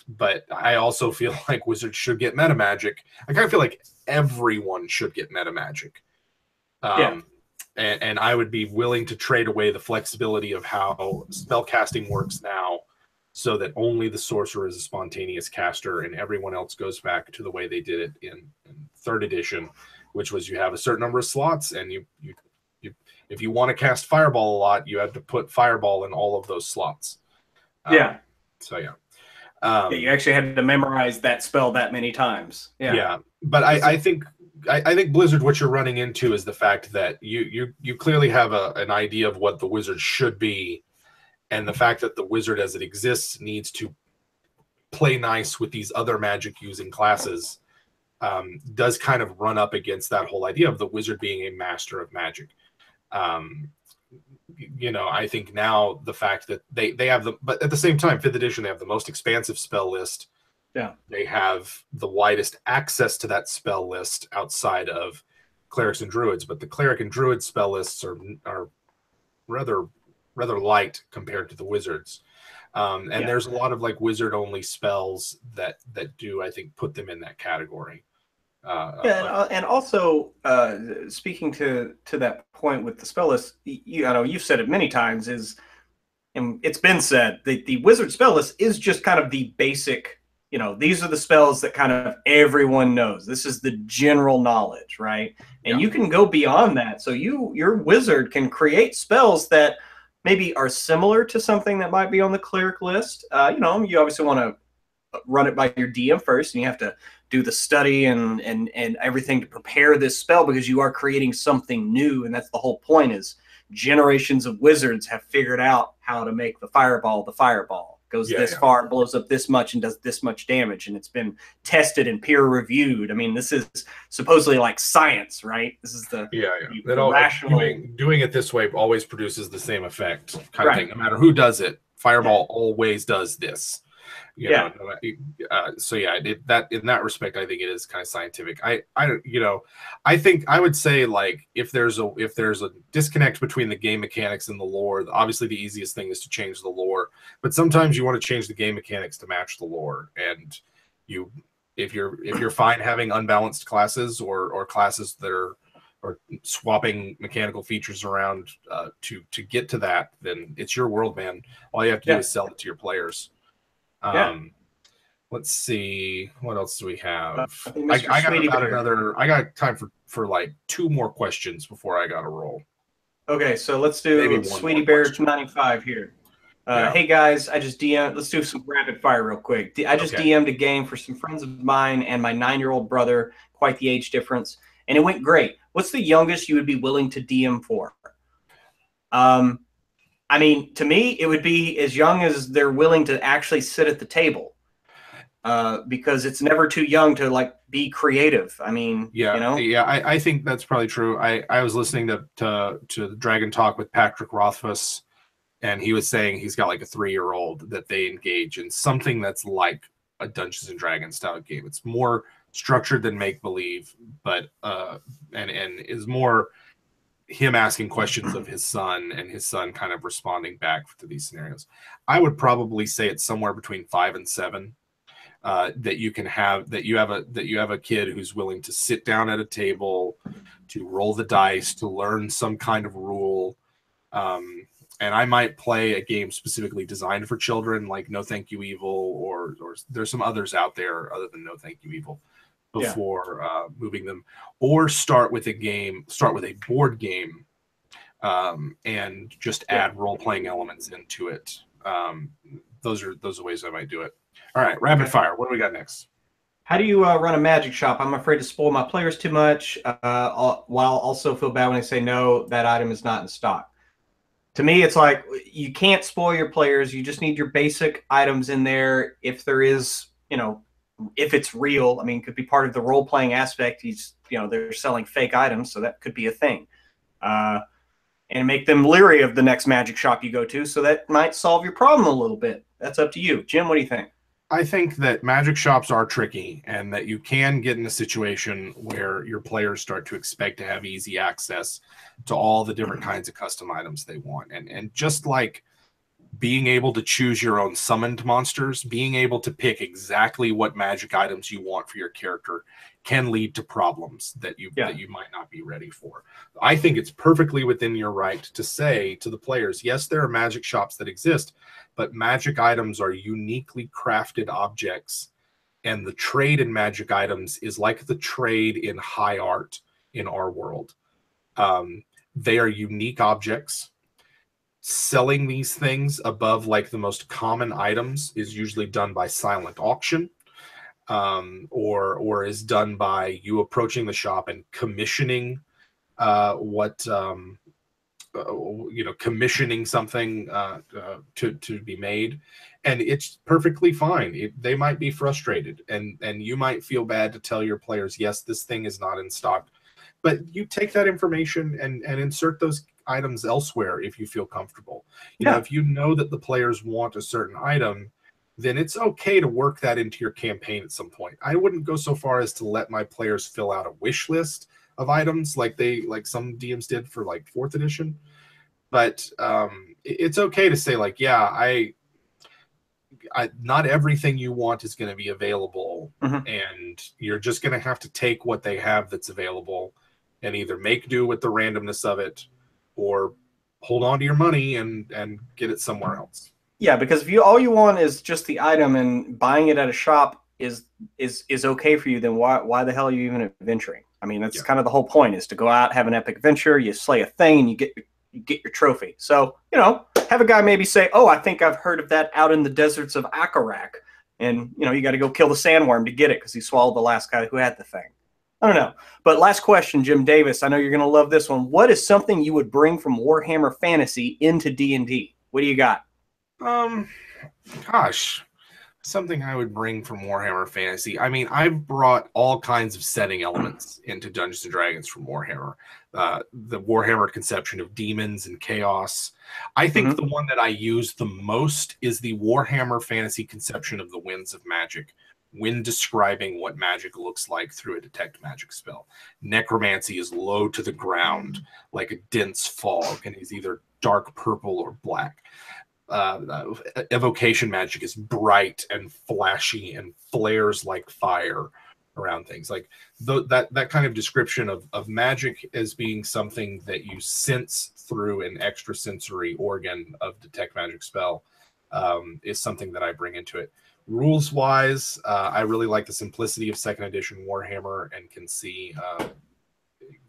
But I also feel like wizards should get meta magic. I kind of feel like everyone should get meta magic. And I would be willing to trade away the flexibility of how spell casting works now, so that only the sorcerer is a spontaneous caster and everyone else goes back to the way they did it in 3rd edition, which was you have a certain number of slots, and you if you want to cast fireball a lot, you have to put fireball in all of those slots. So you actually had to memorize that spell that many times. But I think Blizzard, what you're running into is the fact that you clearly have an idea of what the wizard should be, and the fact that the wizard as it exists needs to play nice with these other magic using classes does kind of run up against that whole idea of the wizard being a master of magic. you know, I think now the fact that they have the, but at the same time, 5th edition, they have the most expansive spell list. Yeah. They have the widest access to that spell list outside of clerics and druids, but the cleric and druid spell lists are rather light compared to the wizards. And there's a lot of like wizard only spells that do, I think, put them in that category. And also speaking to that point with the spell list, you know, you've said it many times, and it's been said that the wizard spell list is just kind of the basic. You know, these are the spells that kind of everyone knows. This is the general knowledge, right? And you can go beyond that. So your wizard can create spells that maybe are similar to something that might be on the cleric list. You know, you obviously want to run it by your DM first, and you have to do the study and everything to prepare this spell, because you are creating something new, and that's the whole point. Is generations of wizards have figured out how to make the fireball the fireball. Goes this far, blows up this much, and does this much damage, and it's been tested and peer reviewed. I mean, this is supposedly like science, right? This is the rational. Doing it this way always produces the same effect, kind of thing. No matter who does it, fireball always does this. You know, so that in that respect, I think it is kind of scientific. I think I would say, like, if there's a disconnect between the game mechanics and the lore, obviously the easiest thing is to change the lore. But sometimes you want to change the game mechanics to match the lore, and if you're fine having unbalanced classes or classes that are swapping mechanical features around to get to that, then it's your world, man. All you have to do is sell it to your players. Let's see, what else do we have? I got time for like 2 more questions before I got to roll. Okay, so let's do Sweetie Bear 95 here. Hey guys, I just DM'd. Let's do some rapid fire real quick. I just DM'd a game for some friends of mine and my 9-year-old brother, quite the age difference, and it went great. What's the youngest you would be willing to DM for? I mean, to me, it would be as young as they're willing to actually sit at the table, because it's never too young to like be creative. I mean, I think that's probably true. I was listening to Dragon Talk with Patrick Rothfuss, and he was saying he's got like a 3-year-old that they engage in something that's like a Dungeons and Dragons style game. It's more structured than make believe, but and is more him asking questions of his son and his son kind of responding back to these scenarios. I would probably say it's somewhere between 5 and 7 that you have a kid who's willing to sit down at a table, to roll the dice, to learn some kind of rule. And I might play a game specifically designed for children, like No Thank You Evil, or there's some others out there other than No Thank You Evil, before moving them, or start with a board game, and just add role-playing elements into it. Those are ways I might do it. All right, rapid fire. What do we got next? How do you run a magic shop? I'm afraid to spoil my players too much, while also feel bad when they say no, that item is not in stock. To me, it's like you can't spoil your players. You just need your basic items in there. If there is, if it's real, I mean, it could be part of the role-playing aspect. They're selling fake items, so that could be a thing. And make them leery of the next magic shop you go to, so that might solve your problem a little bit. That's up to you. Jim, what do you think? I think that magic shops are tricky, and that you can get in a situation where your players start to expect to have easy access to all the different kinds of custom items they want. And just like being able to choose your own summoned monsters, being able to pick exactly what magic items you want for your character can lead to problems that you might not be ready for. I think it's perfectly within your right to say to the players, yes, there are magic shops that exist, but magic items are uniquely crafted objects, and the trade in magic items is like the trade in high art in our world. They are unique objects. Selling these things above like the most common items is usually done by silent auction, or is done by you approaching the shop and commissioning commissioning something to be made, and it's perfectly fine. They might be frustrated, and you might feel bad to tell your players, yes, this thing is not in stock, but you take that information and insert those items elsewhere if you feel comfortable. You know, if you know that the players want a certain item, then it's okay to work that into your campaign at some point. I wouldn't go so far as to let my players fill out a wish list of items like some DMs did for like 4th edition. But it's okay to say like, yeah, I not everything you want is going to be available, and you're just going to have to take what they have that's available and either make do with the randomness of it or hold on to your money and get it somewhere else. Yeah, because if all you want is just the item and buying it at a shop is okay for you, then why the hell are you even adventuring? I mean, that's kind of the whole point, is to go out, have an epic adventure, you slay a thing, and you get your trophy. So, you know, have a guy maybe say, oh, I think I've heard of that out in the deserts of Akarak. And, you know, you got to go kill the sandworm to get it because he swallowed the last guy who had the thing. I don't know. But last question, Jim Davis. I know you're going to love this one. What is something you would bring from Warhammer Fantasy into D&D? What do you got? Gosh, something I would bring from Warhammer Fantasy. I mean, I've brought all kinds of setting elements into Dungeons and Dragons from Warhammer. The Warhammer conception of demons and chaos. I think the one that I use the most is the Warhammer Fantasy conception of the winds of magic, when describing what magic looks like through a detect magic spell. Necromancy is low to the ground, like a dense fog, and is either dark purple or black. Evocation magic is bright and flashy and flares like fire around things. Like that kind of description of magic as being something that you sense through an extrasensory organ of detect magic spell is something that I bring into it. Rules wise, I really like the simplicity of 2nd edition Warhammer and can see,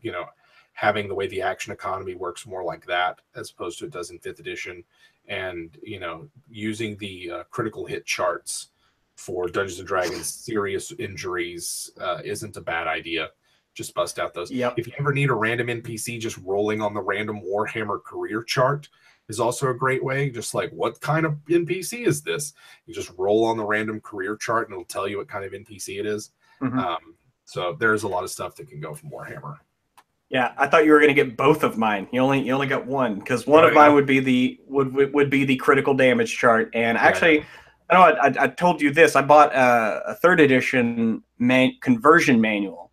you know, having the way the action economy works more like that as opposed to it does in 5th edition. And, you know, using the critical hit charts for Dungeons and Dragons serious injuries isn't a bad idea. Just bust out those. If you ever need a random NPC, just rolling on the random Warhammer career chart is also a great way. Just like, what kind of NPC is this? You just roll on the random career chart and it'll tell you what kind of NPC it is. So there's a lot of stuff that can go from Warhammer. Yeah, I thought you were going to get both of mine. You only got one, because one of mine would be the critical damage chart. And actually, I know I told you this. I bought a 3rd edition conversion manual.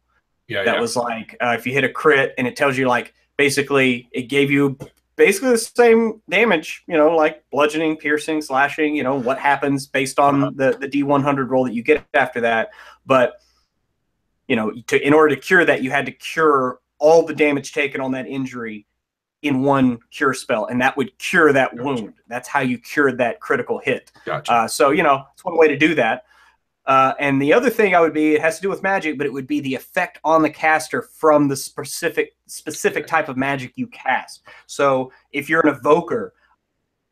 That was like, if you hit a crit, and it tells you, like, basically it gave you basically the same damage, you know, like bludgeoning, piercing, slashing, you know, what happens based on the D100 roll that you get after that. But, you know, in order to cure that, you had to cure all the damage taken on that injury in one cure spell, and that would cure that wound. That's how you cured that critical hit. So, you know, it's one way to do that. And the other thing it has to do with magic, but it would be the effect on the caster from the specific type of magic you cast. So if you're an evoker,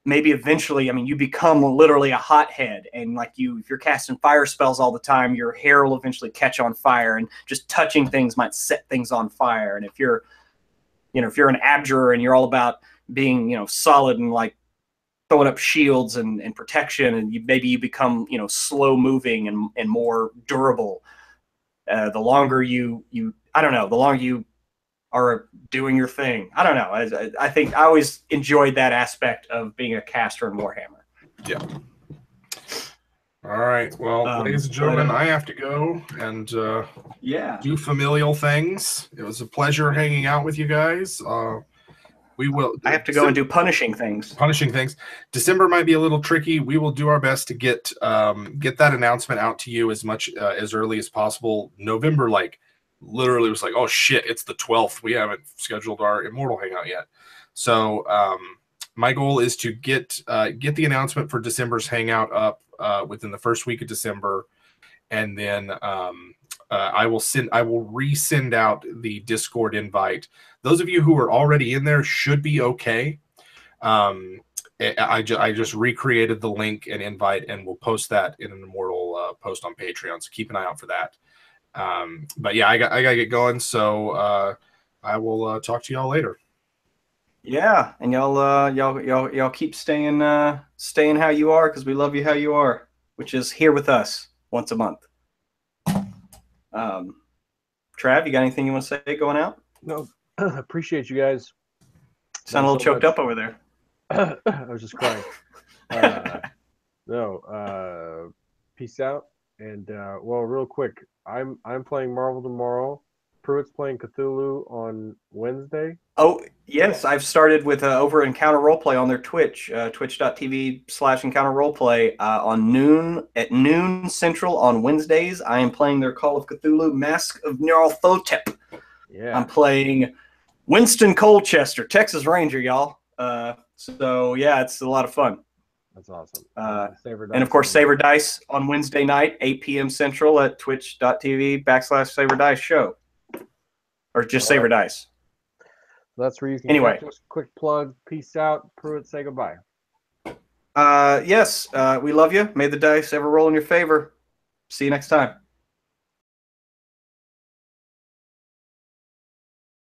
maybe eventually, I mean, you become literally a hothead, and like if you're casting fire spells all the time, your hair will eventually catch on fire, and just touching things might set things on fire. And if you're an abjurer and you're all about being, you know, solid and like throwing up shields and protection, and maybe you become, you know, slow moving and more durable. The longer you are doing your thing. I don't know. I think I always enjoyed that aspect of being a caster in Warhammer. Yeah. All right. Well, ladies and gentlemen, I have to go and do familial things. It was a pleasure hanging out with you guys. We will. I have to go and do punishing things. December might be a little tricky. We will do our best to get that announcement out to you as much as early as possible. November, like, literally was like, oh shit, it's the 12th. We haven't scheduled our Immortal Hangout yet. So my goal is to get the announcement for December's Hangout up within the first week of December, and then I will resend out the Discord invite. Those of you who are already in there should be okay. I just recreated the link and invite, and we'll post that in an Immortal post on Patreon. So keep an eye out for that. But yeah, I gotta get going. So I will talk to y'all later. Yeah, and y'all keep staying how you are, because we love you how you are, which is here with us once a month. Trav, you got anything you want to say going out? No, appreciate you guys. Sound a little choked up over there. I was just crying. Peace out. And well, real quick, I'm playing Marvel tomorrow. Pruitt's playing Cthulhu on Wednesday. Oh yes, I've started with over Encounter Roleplay on their Twitch, twitch.tv/Encounter Roleplay at noon Central on Wednesdays. I am playing their Call of Cthulhu Mask of Nyarlathotep. Yeah, I'm playing Winston Colchester, Texas Ranger, y'all. So yeah, it's a lot of fun. That's awesome. And of course, Saber Dice on Wednesday night, 8 p.m. Central at twitch.tv/Saber Dice show. Or just Saber Dice. That's where you can catch us. Quick plug. Peace out. Pruitt, say goodbye. Yes, we love you. May the dice ever roll in your favor. See you next time.